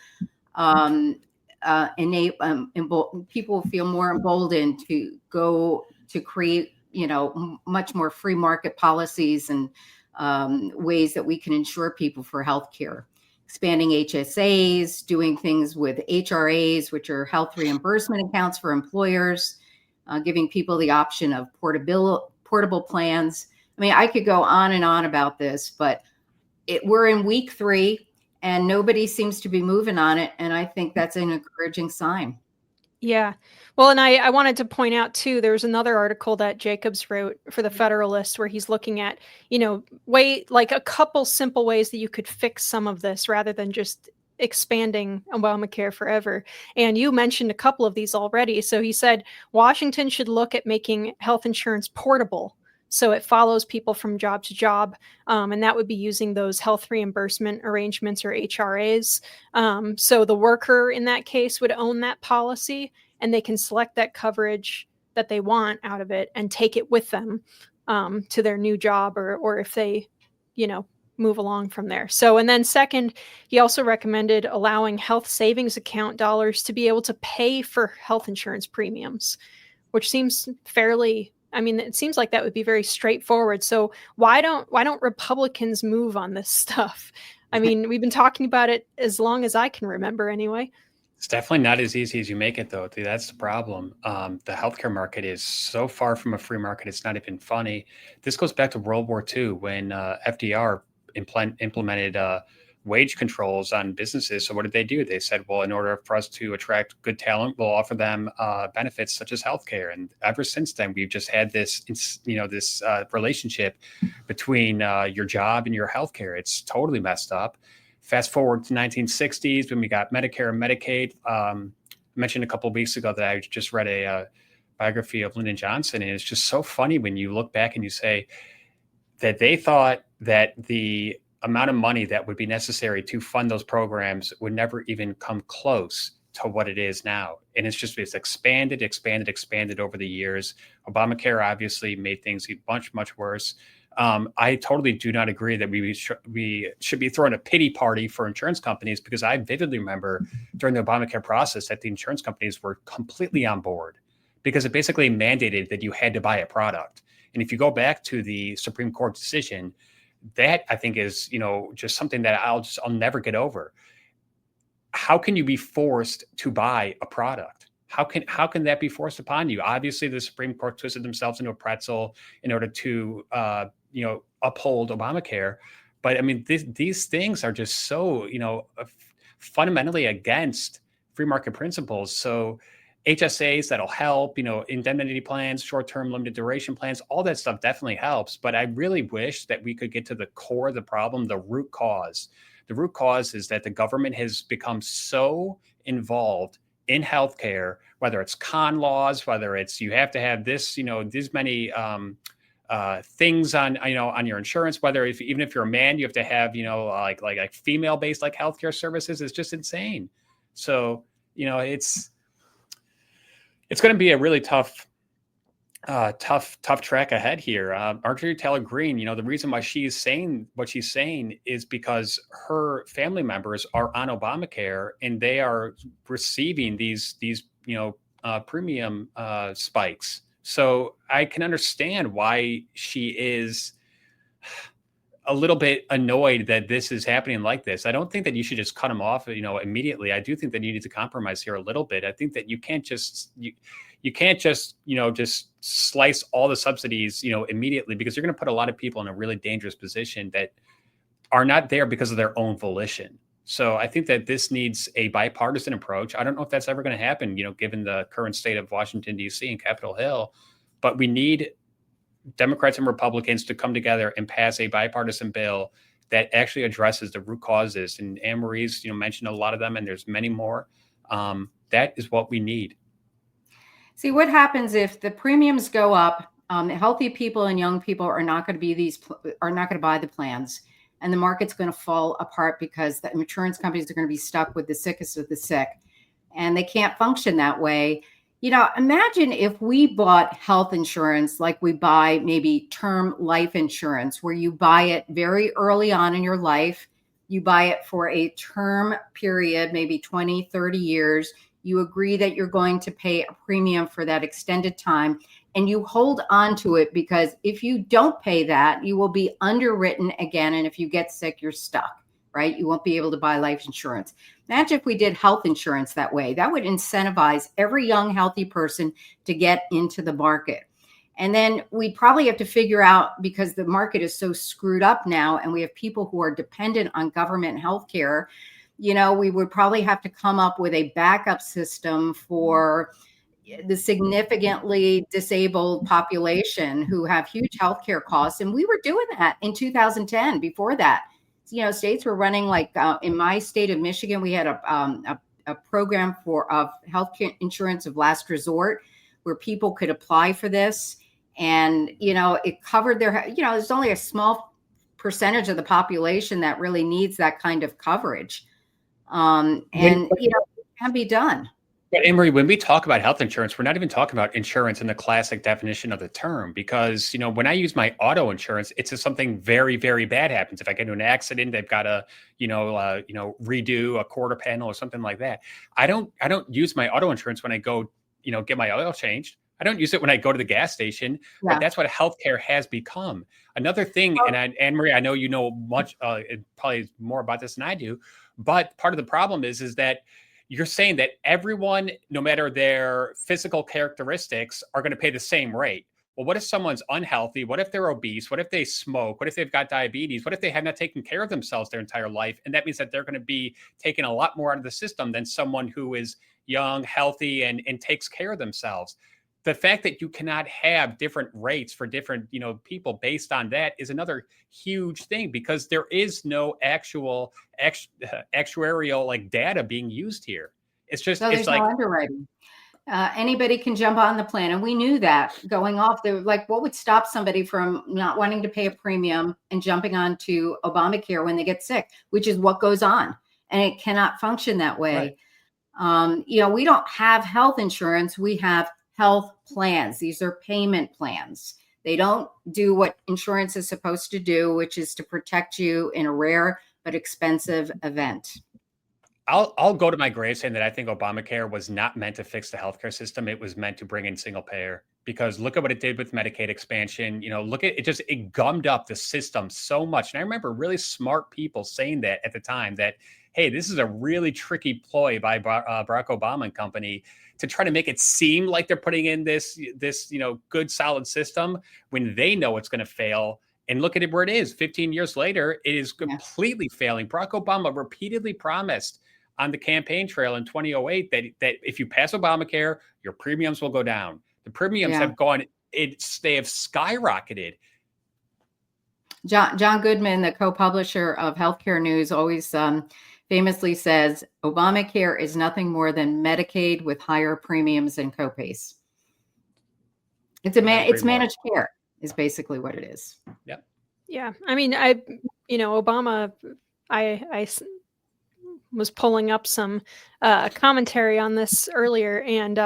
people feel more emboldened to go to create, you know, much more free market policies and ways that we can insure people for healthcare. expanding HSAs, doing things with HRAs, which are health reimbursement accounts for employers, giving people the option of portable plans. I mean, I could go on and on about this, but we're in week 3 and nobody seems to be moving on it. And I think that's an encouraging sign. Yeah. Well, and I wanted to point out too, there's another article that Jacobs wrote for the Federalist where he's looking at, like a couple simple ways that you could fix some of this rather than just expanding Obamacare forever. And you mentioned a couple of these already. So he said Washington should look at making health insurance portable, so it follows people from job to job. And that would be using those health reimbursement arrangements or HRAs. So the worker in that case would own that policy and they can select that coverage that they want out of it and take it with them to their new job or if they, move along from there. So, and then second, he also recommended allowing health savings account dollars to be able to pay for health insurance premiums, which seems it seems like that would be very straightforward. So why don't Republicans move on this stuff? I mean, we've been talking about it as long as I can remember anyway. It's definitely not as easy as you make it, though. That's the problem. The healthcare market is so far from a free market. It's not even funny. This goes back to World War II when FDR implemented wage controls on businesses. So what did they do? They said, well, in order for us to attract good talent, we'll offer them benefits such as healthcare. And ever since then, we've just had this relationship between your job and your healthcare. It's totally messed up. Fast forward to 1960s when we got Medicare and Medicaid. I mentioned a couple of weeks ago that I just read a biography of Lyndon Johnson. And it's just so funny when you look back and you say that they thought that the amount of money that would be necessary to fund those programs would never even come close to what it is now. And it's expanded over the years. Obamacare obviously made things much worse. I totally do not agree that we should be throwing a pity party for insurance companies, because I vividly remember during the Obamacare process that the insurance companies were completely on board because it basically mandated that you had to buy a product. And if you go back to the Supreme Court decision, that I think is, just something that I'll never get over. How can you be forced to buy a product? How can that be forced upon you? Obviously, the Supreme Court twisted themselves into a pretzel in order to, uphold Obamacare. But I mean, these things are just so, fundamentally against free market principles. So HSAs, that'll help, indemnity plans, short-term limited duration plans, all that stuff definitely helps. But I really wish that we could get to the core of the problem, the root cause. The root cause is that the government has become so involved in healthcare, whether it's con laws, whether it's you have to have this, this many things on your insurance, whether even if you're a man, you have to have, like female-based like healthcare services. It's just insane. So, it's going to be a really tough track ahead here. Marjorie Taylor Greene, the reason why she's saying what she's saying is because her family members are on Obamacare and they are receiving these premium spikes. So I can understand why she is a little bit annoyed that this is happening like this. I don't think that you should just cut them off, immediately. I do think that you need to compromise here a little bit. I think that you can't just just slice all the subsidies, immediately, because you're going to put a lot of people in a really dangerous position that are not there because of their own volition. So I think that this needs a bipartisan approach. I don't know if that's ever going to happen, given the current state of Washington, D.C. and Capitol Hill, but we need Democrats and Republicans to come together and pass a bipartisan bill that actually addresses the root causes. And Anne Marie's, mentioned a lot of them, and there's many more. That is what we need. See, what happens if the premiums go up? Healthy people and young people are not going to buy the plans, and the market's going to fall apart because the insurance companies are going to be stuck with the sickest of the sick, and they can't function that way. Imagine if we bought health insurance like we buy maybe term life insurance, where you buy it very early on in your life. You buy it for a term period, maybe 20, 30 years. You agree that you're going to pay a premium for that extended time, and you hold on to it, because if you don't pay that, you will be underwritten again. And if you get sick, you're stuck. right? You won't be able to buy life insurance. Imagine if we did health insurance that way. That would incentivize every young, healthy person to get into the market. And then we'd probably have to figure out, because the market is so screwed up now and we have people who are dependent on government health care, we would probably have to come up with a backup system for the significantly disabled population who have huge healthcare costs. And we were doing that in 2010. Before that, states were running, like in my state of Michigan, we had a program of healthcare insurance of last resort where people could apply for this. And, it covered there's only a small percentage of the population that really needs that kind of coverage. It can be done. But Anne-Marie, when we talk about health insurance, we're not even talking about insurance in the classic definition of the term, because, when I use my auto insurance, it's if something very, very bad happens. If I get into an accident, they've got to, redo a quarter panel or something like that. I don't use my auto insurance when I go, get my oil changed. I don't use it when I go to the gas station, but that's what healthcare has become. Another thing, and Anne-Marie, I know you know much, probably more about this than I do, but part of the problem is that you're saying that everyone, no matter their physical characteristics, are going to pay the same rate. Well, what if someone's unhealthy? What if they're obese? What if they smoke? What if they've got diabetes? What if they have not taken care of themselves their entire life? And that means that they're going to be taking a lot more out of the system than someone who is young, healthy, and takes care of themselves. The fact that you cannot have different rates for different, people based on that is another huge thing, because there is no actual actuarial data being used here. It's just, there's no underwriting. Anybody can jump on the plan. And we knew that going off. They were like, what would stop somebody from not wanting to pay a premium and jumping on to Obamacare when they get sick, which is what goes on. And it cannot function that way. Right. We don't have health insurance. We have health plans. These are payment plans. They don't do what insurance is supposed to do, which is to protect you in a rare but expensive event. I'll go to my grave saying that I think Obamacare was not meant to fix the healthcare system. It was meant to bring in single payer, because look at what it did with Medicaid expansion. Look at it, it gummed up the system so much. And I remember really smart people saying that at the time, that, hey, this is a really tricky ploy by Barack Obama and company to try to make it seem like they're putting in this good, solid system when they know it's going to fail. And look at it where it is. 15 years later, it is completely failing. Barack Obama repeatedly promised on the campaign trail in 2008 that if you pass Obamacare, your premiums will go down. The premiums have gone, they have skyrocketed. John Goodman, the co-publisher of Healthcare News, always famously says, Obamacare is nothing more than Medicaid with higher premiums and copays. It's managed care is basically what it is. Yep. Yeah. I mean, Obama, I was pulling up some commentary on this earlier, and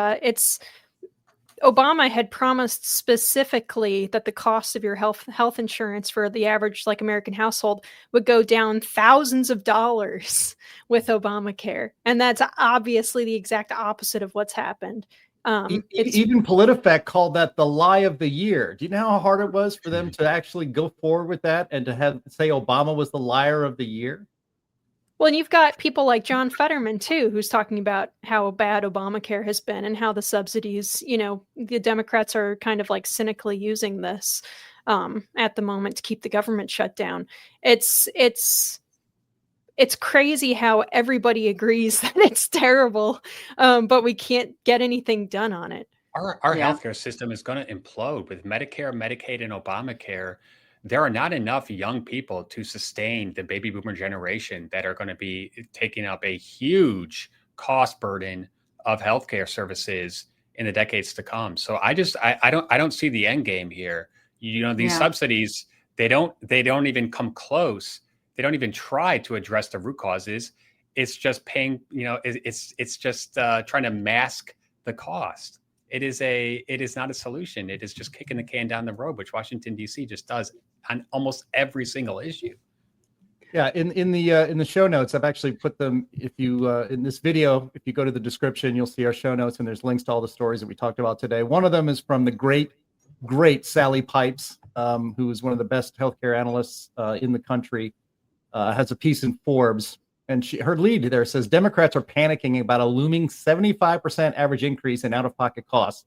Obama had promised specifically that the cost of your health insurance for the average American household would go down thousands of dollars with Obamacare. And that's obviously the exact opposite of what's happened. Even PolitiFact called that the lie of the year. Do you know how hard it was for them to actually go forward with that and to say Obama was the liar of the year? Well, and you've got people like John Fetterman, too, who's talking about how bad Obamacare has been and how the subsidies, the Democrats are kind of cynically using this at the moment to keep the government shut down. It's crazy how everybody agrees that it's terrible, but we can't get anything done on it. Our healthcare system is going to implode with Medicare, Medicaid, and Obamacare. There are not enough young people to sustain the baby boomer generation that are going to be taking up a huge cost burden of healthcare services in the decades to come. So I don't see the end game here. These subsidies, they don't even come close. They don't even try to address the root causes. It's just paying, it's just trying to mask the cost. It is not a solution. It is just kicking the can down the road, which Washington, D.C. just does on almost every single issue. Yeah, in the show notes, I've actually put them. If you in this video, if you go to the description, you'll see our show notes, and there's links to all the stories that we talked about today. One of them is from the great Sally Pipes, who is one of the best healthcare analysts in the country. has a piece in Forbes, and her lead there says Democrats are panicking about a looming 75% average increase in out-of-pocket costs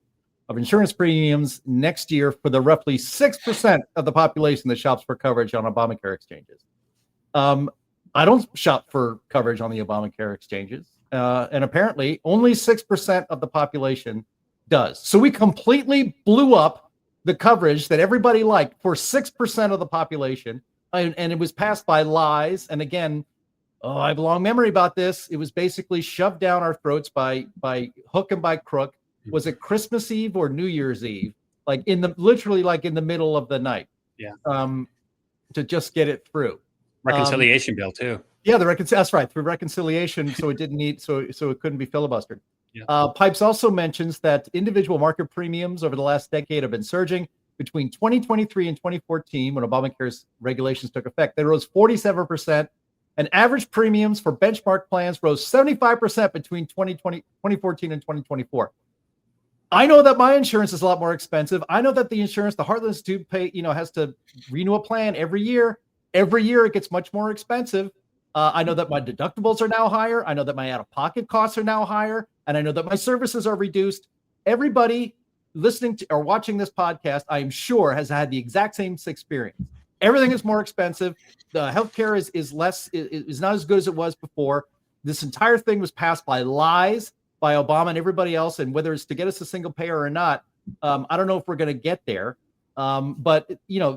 of insurance premiums next year for the roughly 6% of the population that shops for coverage on Obamacare exchanges. I don't shop for coverage on the Obamacare exchanges, and apparently only 6% of the population does. So we completely blew up the coverage that everybody liked for 6% of the population, and it was passed by lies. And again, I have a long memory about this. It was basically shoved down our throats by hook and by crook. Was it Christmas Eve or New Year's Eve? Literally in the middle of the night. Yeah. To just get it through. Reconciliation bill too. Yeah, that's right, through reconciliation, so it didn't need so it couldn't be filibustered. Yeah. Pipes also mentions that individual market premiums over the last decade have been surging. Between 2023 and 2014, when Obamacare's regulations took effect, they rose 47%, and average premiums for benchmark plans rose 75% between 2014 and 2024. I know that my insurance is a lot more expensive. I know that the Heartland Institute has to renew a plan every year. Every year it gets much more expensive. I know that my deductibles are now higher. I know that my out-of-pocket costs are now higher. And I know that my services are reduced. Everybody listening to or watching this podcast, I am sure, has had the exact same experience. Everything is more expensive. The healthcare is not as good as it was before. This entire thing was passed by lies by Obama and everybody else. And whether it's to get us a single payer or not, I don't know if we're going to get there. But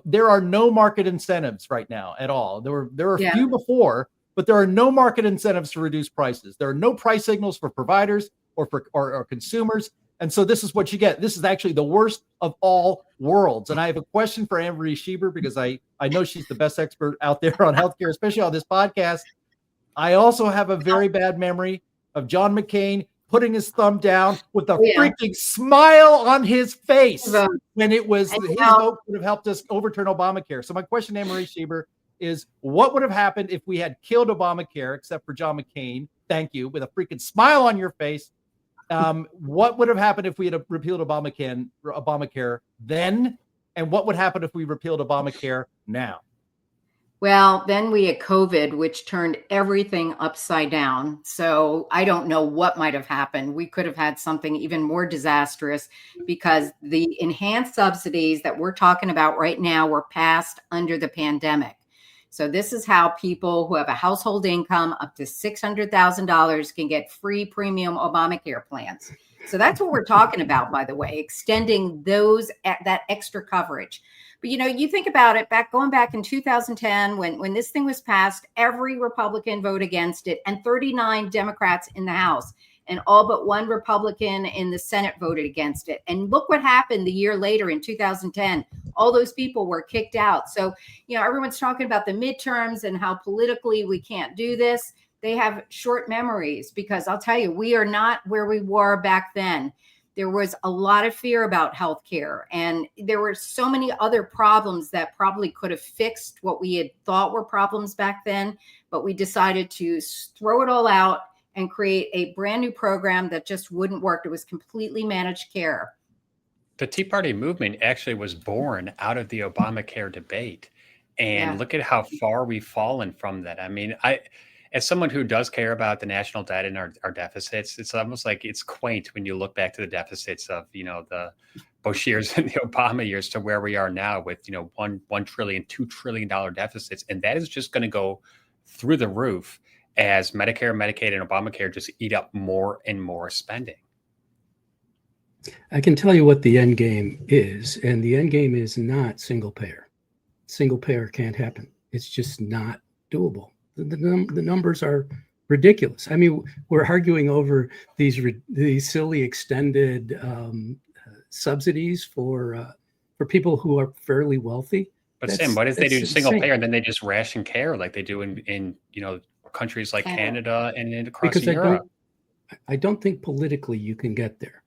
there are no market incentives right now at all. There were a few before, but there are no market incentives to reduce prices. There are no price signals for providers or for consumers. And so this is what you get. This is actually the worst of all worlds. And I have a question for Anne-Marie Schieber, because I know she's the best expert out there on healthcare, especially on this podcast. I also have a very bad memory of John McCain putting his thumb down with a freaking smile on his face when it was his vote would have helped us overturn Obamacare. So my question to Anne-Marie Schieber is, what would have happened if we had killed Obamacare, except for John McCain? Thank you, with a freaking smile on your face. What would have happened if we had repealed Obamacare then? And what would happen if we repealed Obamacare now? Well, then we had COVID, which turned everything upside down. So I don't know what might have happened. We could have had something even more disastrous, because the enhanced subsidies that we're talking about right now were passed under the pandemic. So this is how people who have a household income up to $600,000 can get free premium Obamacare plans. So that's what we're talking about, by the way, extending that extra coverage. But, you think about it, going back in 2010, when this thing was passed, every Republican voted against it, and 39 Democrats in the House, and all but one Republican in the Senate voted against it. And look what happened the year later in 2010. All those people were kicked out. So, everyone's talking about the midterms and how politically we can't do this. They have short memories, because I'll tell you, we are not where we were back then. There was a lot of fear about healthcare, and there were so many other problems that probably could have fixed what we had thought were problems back then. But we decided to throw it all out and create a brand new program that just wouldn't work. It was completely managed care. The Tea Party movement actually was born out of the Obamacare debate. And look at how far we've fallen from that. I mean, as someone who does care about the national debt and our deficits, it's almost like it's quaint when you look back to the deficits of, the Bush years and the Obama years to where we are now with, $1 trillion, $2 trillion deficits. And that is just going to go through the roof as Medicare, Medicaid, and Obamacare just eat up more and more spending. I can tell you what the end game is, and the end game is not single payer. Single payer can't happen. It's just not doable. The numbers are ridiculous. I mean, we're arguing over these silly extended subsidies for people who are fairly wealthy. But Sam, what if they do single payer and then they just ration care like they do in countries like Canada and across Europe? I don't think politically you can get there.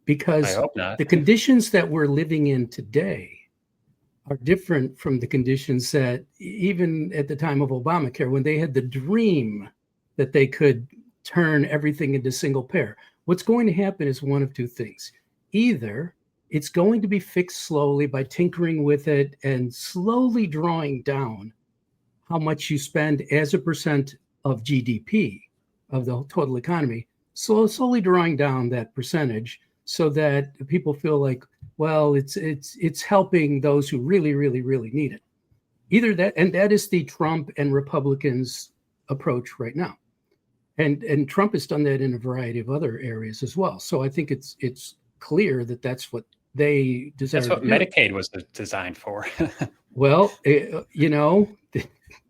Because I hope not. The conditions that we're living in today are different from the conditions that even at the time of Obamacare, when they had the dream that they could turn everything into single payer. What's going to happen is one of two things. Either it's going to be fixed slowly by tinkering with it and slowly drawing down how much you spend as a percent of GDP, of the total economy, slowly drawing down that percentage so that people feel like, well, it's helping those who really, really, really need it. Either that, and that is the Trump and Republicans' approach right now. And Trump has done that in a variety of other areas as well. So I think it's clear that that's what they desire. That's what Medicaid was designed for. Well, you know,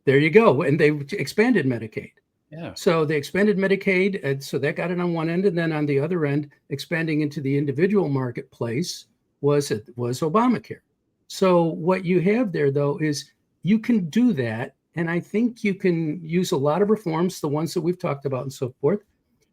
there you go. And they expanded Medicaid. Yeah. So they expanded Medicaid, and so that got it on one end, and then on the other end, expanding into the individual marketplace was Obamacare. So what you have there, though, is you can do that, and I think you can use a lot of reforms, the ones that we've talked about and so forth,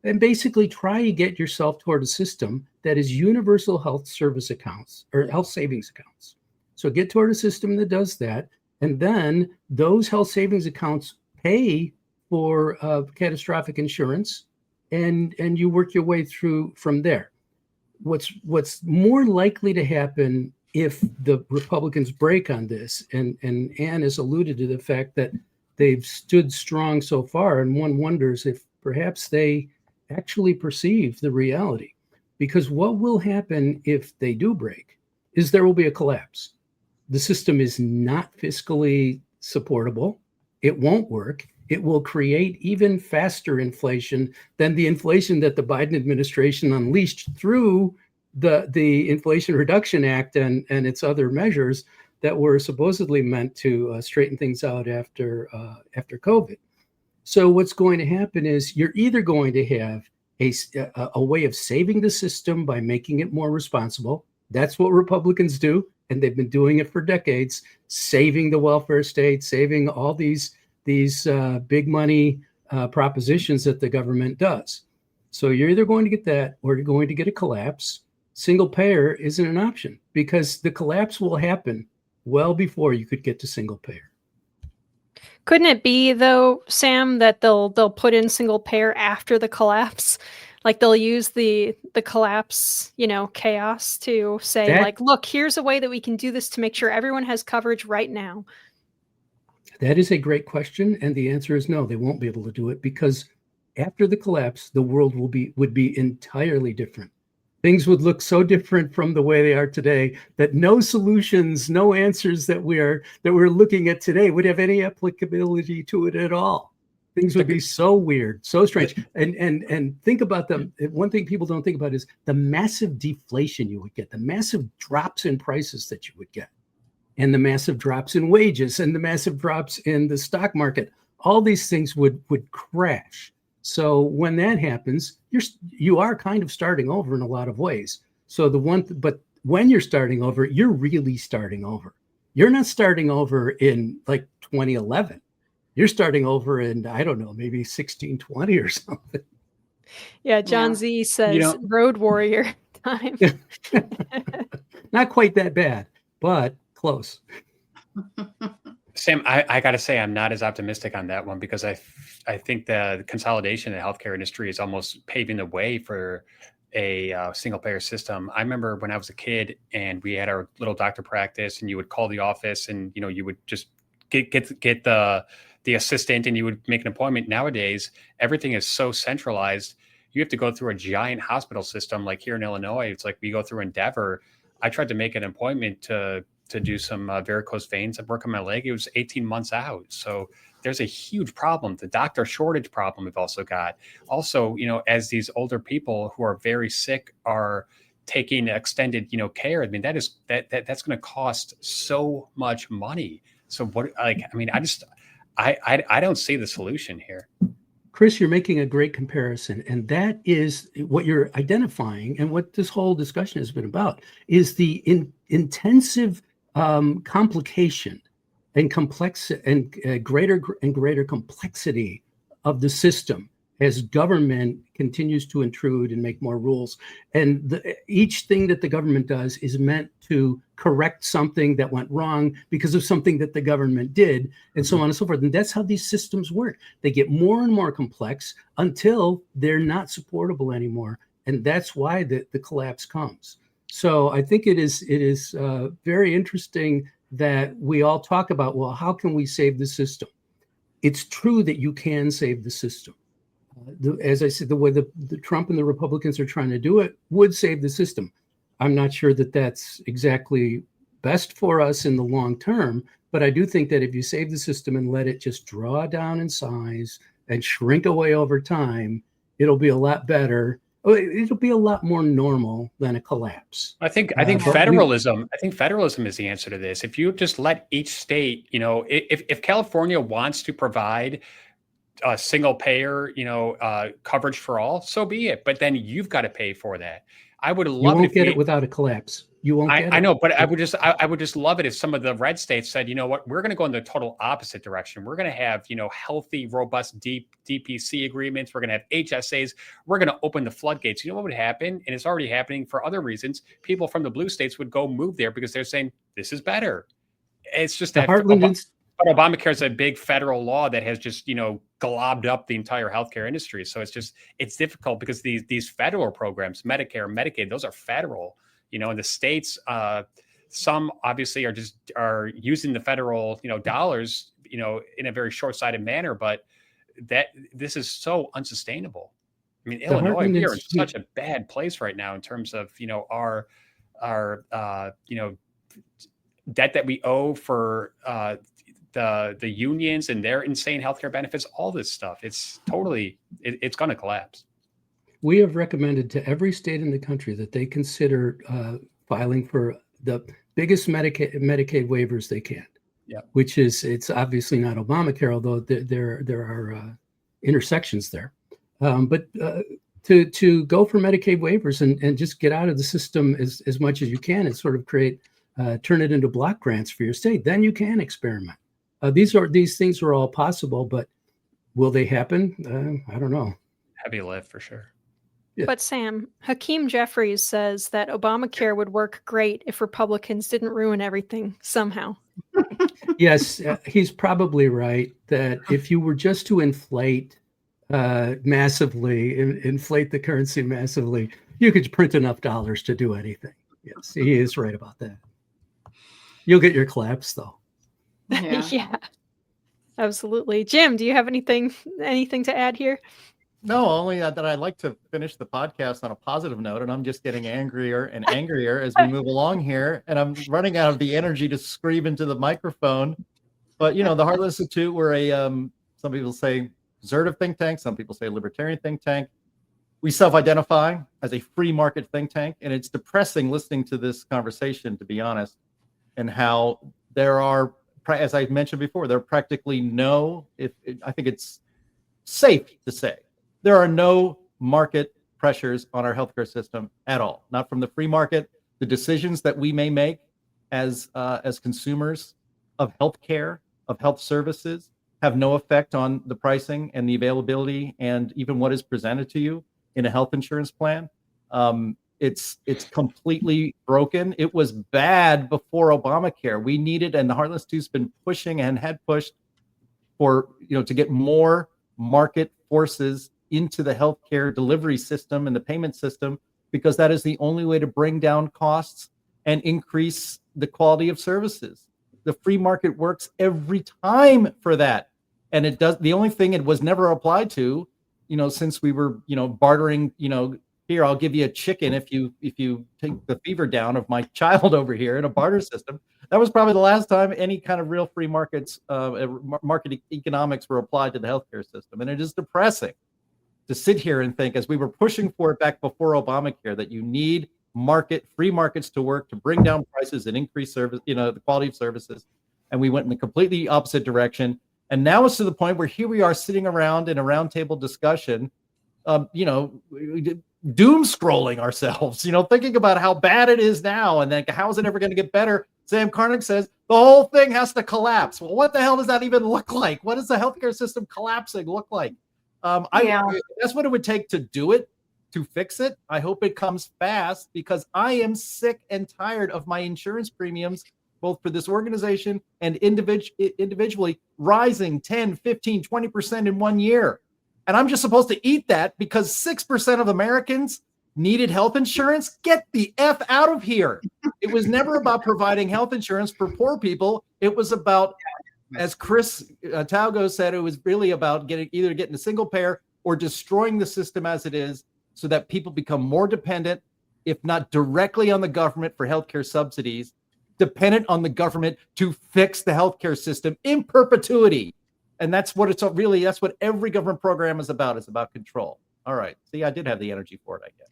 and basically try to get yourself toward a system that is universal health service accounts or health savings accounts. So get toward a system that does that, and then those health savings accounts pay for catastrophic insurance, and you work your way through from there. What's more likely to happen if the Republicans break on this, and Ann has alluded to the fact that they've stood strong so far, and one wonders if perhaps they actually perceive the reality. Because what will happen if they do break is there will be a collapse. The system is not fiscally supportable. It won't work. It will create even faster inflation than the inflation that the Biden administration unleashed through the Inflation Reduction Act and its other measures that were supposedly meant to straighten things out after COVID. So what's going to happen is you're either going to have a way of saving the system by making it more responsible. That's what Republicans do, and they've been doing it for decades, saving the welfare state, saving all these big money propositions that the government does. So you're either going to get that or you're going to get a collapse. Single payer isn't an option because the collapse will happen well before you could get to single payer. Couldn't it be, though, Sam, that they'll put in single payer after the collapse? Like they'll use the collapse, chaos to say, like, look, here's a way that we can do this to make sure everyone has coverage right now. That is a great question, and the answer is no, they won't be able to do it because after the collapse, the world would be entirely different. Things would look so different from the way they are today that no solutions, no answers that we're looking at today would have any applicability to it at all. Things would be so weird, so strange. And think about them. One thing people don't think about is the massive deflation you would get, the massive drops in prices that you would get, and the massive drops in wages and the massive drops in the stock market. All these things would crash. So when that happens, you are kind of starting over in a lot of ways. So but when you're starting over, you're really starting over. You're not starting over in like 2011. You're starting over in, I don't know, maybe 1620 or something. Yeah, John Z says road warrior time. Not quite that bad, but close. Sam, I got to say, I'm not as optimistic on that one because I think the consolidation in the healthcare industry is almost paving the way for a single payer system. I remember when I was a kid and we had our little doctor practice and you would call the office and, you would just get the assistant and you would make an appointment. Nowadays, everything is so centralized. You have to go through a giant hospital system. Like here in Illinois, it's like we go through Endeavor. I tried to make an appointment to do some varicose veins and work on my leg. It was 18 months out. So there's a huge problem. The doctor shortage problem we've also got. Also, as these older people who are very sick are taking extended, care, I mean, that's going to cost so much money. So I don't see the solution here. Chris, you're making a great comparison. And that is what you're identifying. And what this whole discussion has been about is the intensive complication and complex and greater complexity of the system as government continues to intrude and make more rules. And each thing that the government does is meant to correct something that went wrong because of something that the government did, and so on and so forth. And that's how these systems work. They get more and more complex until they're not supportable anymore. And that's why the collapse comes. So I think it is very interesting that we all talk about, well, how can we save the system? it's true that you can save the system. As I said, the way the Trump and the Republicans are trying to do it would save the system. I'm not sure that that's exactly best for us in the long term, but I do think that if you save the system and let it just draw down in size and shrink away over time, it'll be a lot better. It'll be a lot more normal than a collapse. I think federalism. I think federalism is the answer to this. If you just let each state, if California wants to provide a single payer, coverage for all, so be it. But then you've got to pay for that. I would love. You won't get it without a collapse. You won't get it. I know, but I would just love it if some of the red states said, you know what, we're going to go in the total opposite direction. We're going to have, healthy, robust, deep DPC agreements. We're going to have HSAs. We're going to open the floodgates. You know what would happen? And it's already happening for other reasons. People from the blue states would go move there because they're saying this is better. It's just that but Obamacare is a big federal law that has just, globbed up the entire healthcare industry. So it's difficult because these federal programs, Medicare, Medicaid, those are federal. In the states, some obviously are using the federal, dollars, in a very short-sighted manner, but this is so unsustainable. I mean, Illinois, we are in such a bad place right now in terms of, our debt that we owe for the unions and their insane healthcare benefits, all this stuff. It's totally, it's going to collapse. We have recommended to every state in the country that they consider filing for the biggest Medicaid waivers they can. Yeah, it's obviously not Obamacare, although there are intersections there. But to go for Medicaid waivers and just get out of the system as much as you can and sort of turn it into block grants for your state, then you can experiment. These things are all possible, but will they happen? I don't know. Heavy lift for sure. Yeah. But Sam, Hakeem Jeffries says that Obamacare would work great if Republicans didn't ruin everything somehow. Yes, he's probably right that if you were just to inflate massively, inflate the currency massively, you could print enough dollars to do anything. Yes, he is right about that. You'll get your collapse though. Yeah, absolutely. Jim, do you have anything to add here? No, only that I'd like to finish the podcast on a positive note, and I'm just getting angrier and angrier as we move along here, and I'm running out of the energy to scream into the microphone. But the Heartland Institute, we're a some people say conservative think tank, some people say libertarian think tank. We self-identify as a free market think tank, and it's depressing listening to this conversation, to be honest, and how there are, as I mentioned before, there are practically I think it's safe to say, there are no market pressures on our healthcare system at all. Not from the free market. The decisions that we may make as consumers of healthcare, of health services, have no effect on the pricing and the availability and even what is presented to you in a health insurance plan. It's completely broken. It was bad before Obamacare. We needed, and the Heartland Institute's been pushing and had pushed for to get more market forces into the healthcare delivery system and the payment system, because that is the only way to bring down costs and increase the quality of services. The free market works every time for that. And it does. The only thing it was never applied to, since we were, bartering, here, I'll give you a chicken if you take the fever down of my child over here in a barter system. That was probably the last time any kind of real free markets, market economics were applied to the healthcare system. And it is depressing to sit here and think, as we were pushing for it back before Obamacare, that you need free markets to work to bring down prices and increase service, the quality of services. And we went in the completely opposite direction. And now it's to the point where here we are sitting around in a roundtable discussion, doom scrolling ourselves, thinking about how bad it is now. And then how is it ever going to get better? Sam Carnick says the whole thing has to collapse. Well, what the hell does that even look like? What does the healthcare system collapsing look like? That's what it would take to do it, to fix it. I hope it comes fast, because I am sick and tired of my insurance premiums, both for this organization and individually, rising 10, 15, 20% in 1 year. And I'm just supposed to eat that because 6% of Americans needed health insurance? Get the F out of here. It was never about providing health insurance for poor people. It was about as Chris Taugo said, it was really about either getting a single payer or destroying the system as it is, so that people become more dependent, if not directly on the government for healthcare subsidies, dependent on the government to fix the healthcare system in perpetuity. And that's what that's what every government program is about. It's about control. All right. See, I did have the energy for it, I guess.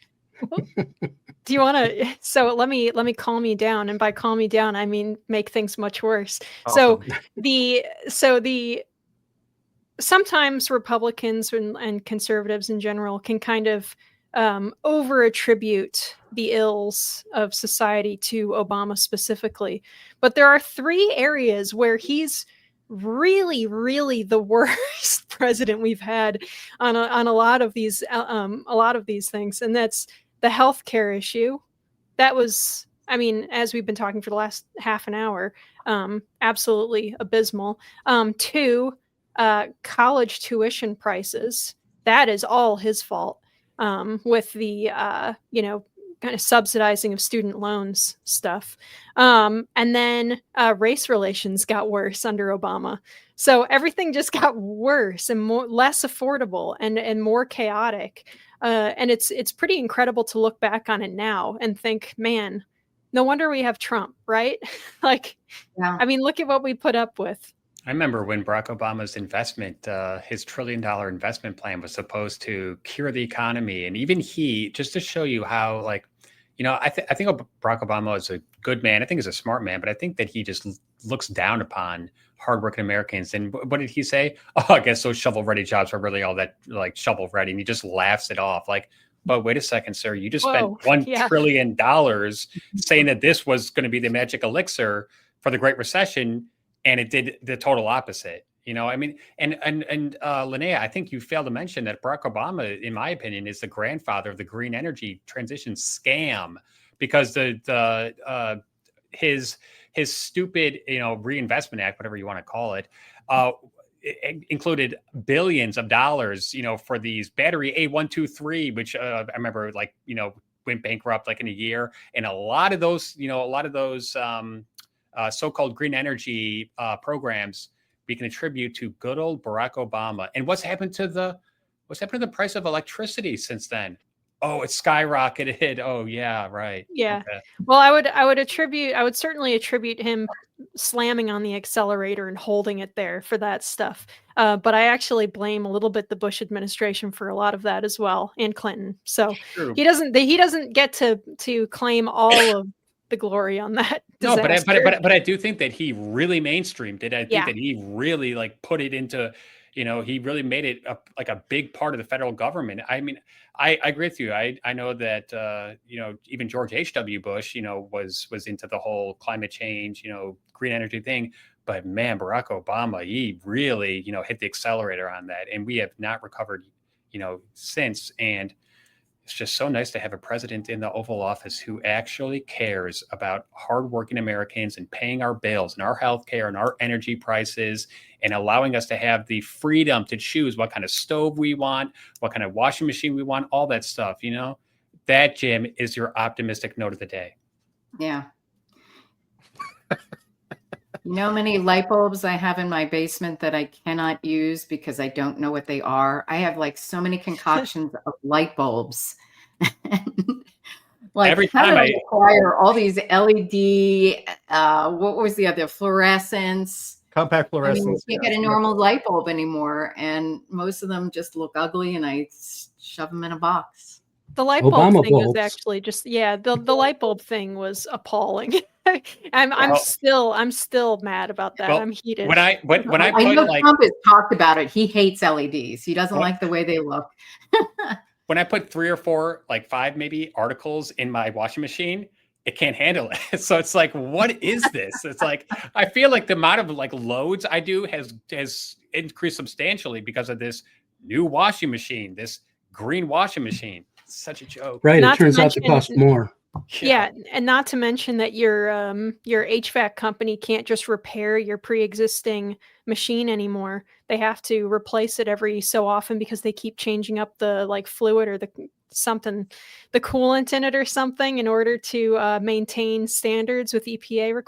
Do you want to? So let me calm you down, and by calm you down, I mean make things much worse. Awesome. So the sometimes Republicans and conservatives in general can kind of over attribute the ills of society to Obama specifically, but there are 3 areas where he's really, really the worst president we've had on a lot of these things, and that's the healthcare issue. That was, I mean, as we've been talking for the last half an hour, absolutely abysmal. 2, college tuition prices. That is all his fault, with the kind of subsidizing of student loans stuff. And then race relations got worse under Obama. So everything just got worse and less affordable and more chaotic. And it's pretty incredible to look back on it now and think, man, no wonder we have Trump, right? Like, yeah. I mean, look at what we put up with. I remember when Barack Obama's investment, his $1 trillion investment plan was supposed to cure the economy. And even he, just to show you how, like, I think Barack Obama is a good man. I think he's a smart man, but I think that he just looks down upon hardworking Americans. And what did he say? Oh, I guess those shovel-ready jobs are really all that like shovel-ready. And he just laughs it off. Like, but wait a second, sir. You just spent $1 trillion saying that this was going to be the magic elixir for the Great Recession, and it did the total opposite. I mean, and Linnea, I think you failed to mention that Barack Obama, in my opinion, is the grandfather of the green energy transition scam, because his stupid, Reinvestment Act, whatever you want to call it, it included billions of dollars, for these battery A123, which I remember, went bankrupt in a year, and a lot of those so-called green energy programs we can attribute to good old Barack Obama. And what's happened to the price of electricity since then? Oh, it's skyrocketed. Oh yeah, right. Yeah. Okay. Well, I would certainly attribute him slamming on the accelerator and holding it there for that stuff. But I actually blame a little bit the Bush administration for a lot of that as well, and Clinton. So True. he doesn't get to claim all of the glory on that disaster. No, but I do think that he really mainstreamed it. I think that he really put it into, he really made it a big part of the federal government. I mean, I agree with you. I know that even George H.W. Bush was into the whole climate change, green energy thing. But man, Barack Obama, he really hit the accelerator on that, and we have not recovered since. And it's just so nice to have a president in the Oval Office who actually cares about hardworking Americans and paying our bills and our health care and our energy prices, and allowing us to have the freedom to choose what kind of stove we want, what kind of washing machine we want, all that stuff. That, Jim, is your optimistic note of the day. Yeah. How many light bulbs I have in my basement that I cannot use because I don't know what they are? I have so many concoctions of light bulbs. Every time I acquire all these LED, what was the other, fluorescence? Compact fluorescence. I mean, you can't get a normal light bulb anymore, and most of them just look ugly, and I shove them in a box. The light bulb thing was actually just the light bulb thing was appalling. I'm still mad about that. I'm heated. I know Trump has talked about it. He hates LEDs. He doesn't like the way they look. When I put 3 or 4, 5 maybe articles in my washing machine, it can't handle it. So it's what is this? It's I feel like the amount of loads I do has increased substantially because of this new washing machine, this green washing machine. It's such a joke. Right. It turns out to cost more. Yeah, and not to mention that your HVAC company can't just repair your pre-existing machine anymore. They have to replace it every so often because they keep changing up the fluid or the coolant in it or something in order to maintain standards with EPA.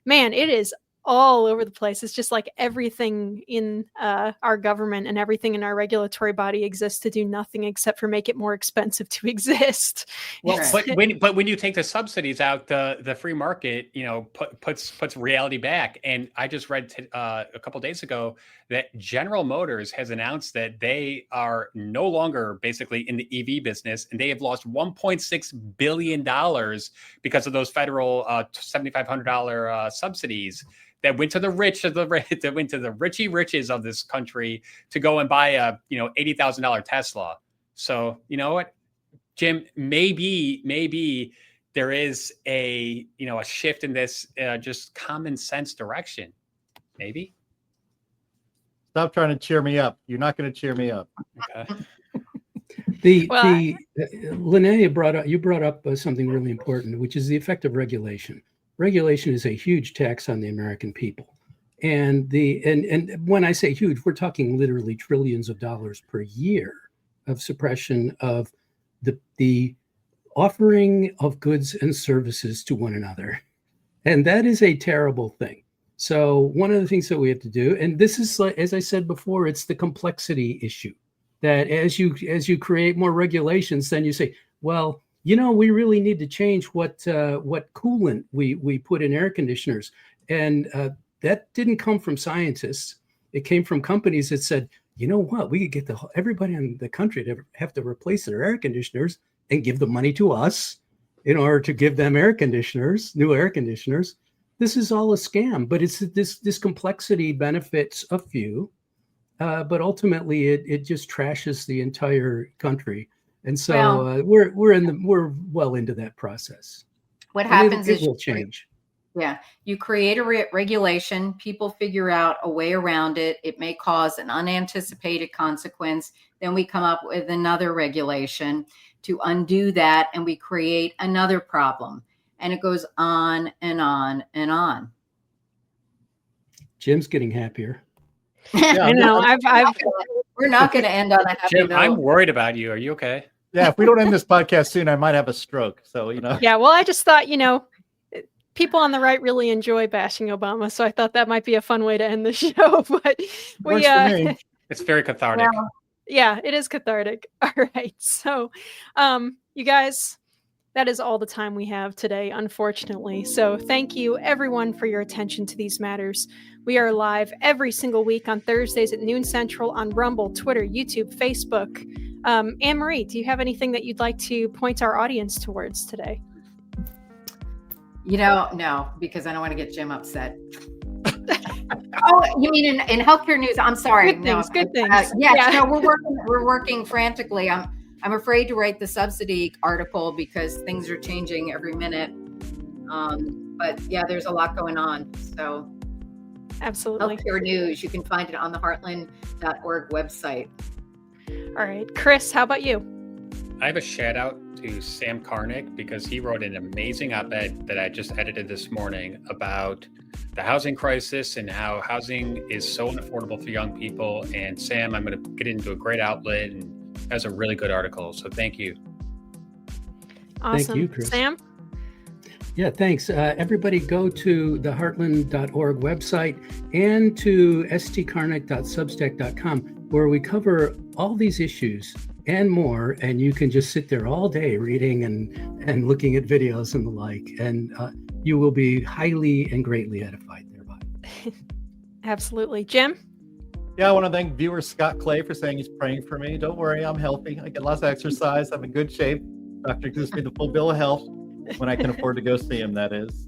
Man, it is all over the place. It's just like everything in our government and everything in our regulatory body exists to do nothing except for make it more expensive to exist. Well, but when you take the subsidies out, the free market, puts reality back. And I just read a couple days ago that General Motors has announced that they are no longer basically in the EV business, and they have lost $1.6 billion because of those federal $7,500 subsidies that went to the rich that went to the richie riches of this country to go and buy a $80,000 Tesla. So you know what, Jim, maybe there is a shift in this just common sense direction. Maybe. Stop trying to cheer me up. You're not going to cheer me up. Okay. Linnea brought up something really important, which is the effect of regulation. Regulation is a huge tax on the American people. And when I say huge, we're talking literally trillions of dollars per year of suppression of the offering of goods and services to one another. And that is a terrible thing. So one of the things that we have to do, and this is, as I said before, it's the complexity issue, that as you create more regulations, then you say, well, we really need to change what coolant we put in air conditioners. And that didn't come from scientists. It came from companies that said, you know what, we could get everybody in the country to have to replace their air conditioners and give the money to us in order to give them new air conditioners. This is all a scam, but it's this complexity benefits a few, but ultimately it just trashes the entire country. And so we're well into that process. What happens is it will change. Yeah, you create a regulation, people figure out a way around it. It may cause an unanticipated consequence. Then we come up with another regulation to undo that, and we create another problem. And it goes on and on and on. Jim's getting happier. Yeah, I know. We're not going to end on a happy Jim, note. I'm worried about you. Are you okay? Yeah, if we don't end this podcast soon, I might have a stroke. So, Yeah, well, I just thought, people on the right really enjoy bashing Obama, so I thought that might be a fun way to end the show. But it's very cathartic. Well, yeah, it is cathartic. All right. So, you guys, that is all the time we have today, unfortunately. So thank you, everyone, for your attention to these matters. We are live every single week on Thursdays at noon Central on Rumble, Twitter, YouTube, Facebook. Anne-Marie, do you have anything that you'd like to point our audience towards today? No, because I don't want to get Jim upset. Oh, you mean in healthcare news? I'm sorry. Good things. No, we're working frantically. I'm afraid to write the subsidy article because things are changing every minute. But yeah, there's a lot going on. So absolutely. Healthcare news, you can find it on the heartland.org website. All right. Chris, how about you? I have a shout out to Sam Karnick because he wrote an amazing op-ed that I just edited this morning about the housing crisis and how housing is so unaffordable for young people. And Sam, I'm going to get into a great outlet, and that's a really good article. So thank you. Awesome. Thank you, Chris. Sam? Yeah, thanks. Everybody go to the heartland.org website and to stkarnick.substack.com, where we cover all these issues and more, and you can just sit there all day reading and looking at videos and the like, and you will be highly and greatly edified thereby. Absolutely. Jim? Yeah, I want to thank viewer Scott Clay for saying he's praying for me. Don't worry, I'm healthy. I get lots of exercise. I'm in good shape. Doctor gives me the full bill of health when I can afford to go see him, that is.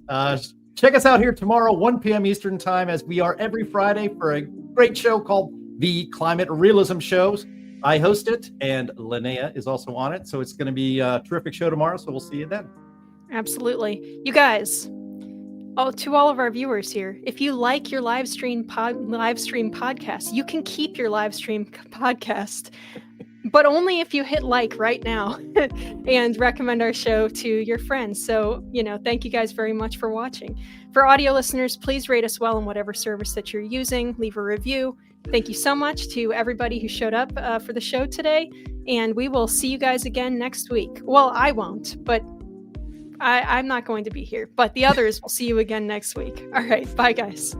Check us out here tomorrow, 1 p.m. Eastern time, as we are every Friday for a great show called The Climate Realism Shows. I host it, and Linnea is also on it. So it's going to be a terrific show tomorrow. So we'll see you then. Absolutely. You guys, to all of our viewers here, if you like your live stream podcast, you can keep your live stream podcast, but only if you hit like right now and recommend our show to your friends. So, thank you guys very much for watching. For audio listeners, please rate us well in whatever service that you're using. Leave a review. Thank you so much to everybody who showed up for the show today. And we will see you guys again next week. Well, I won't, but I'm not going to be here. But the others will see you again next week. All right. Bye, guys.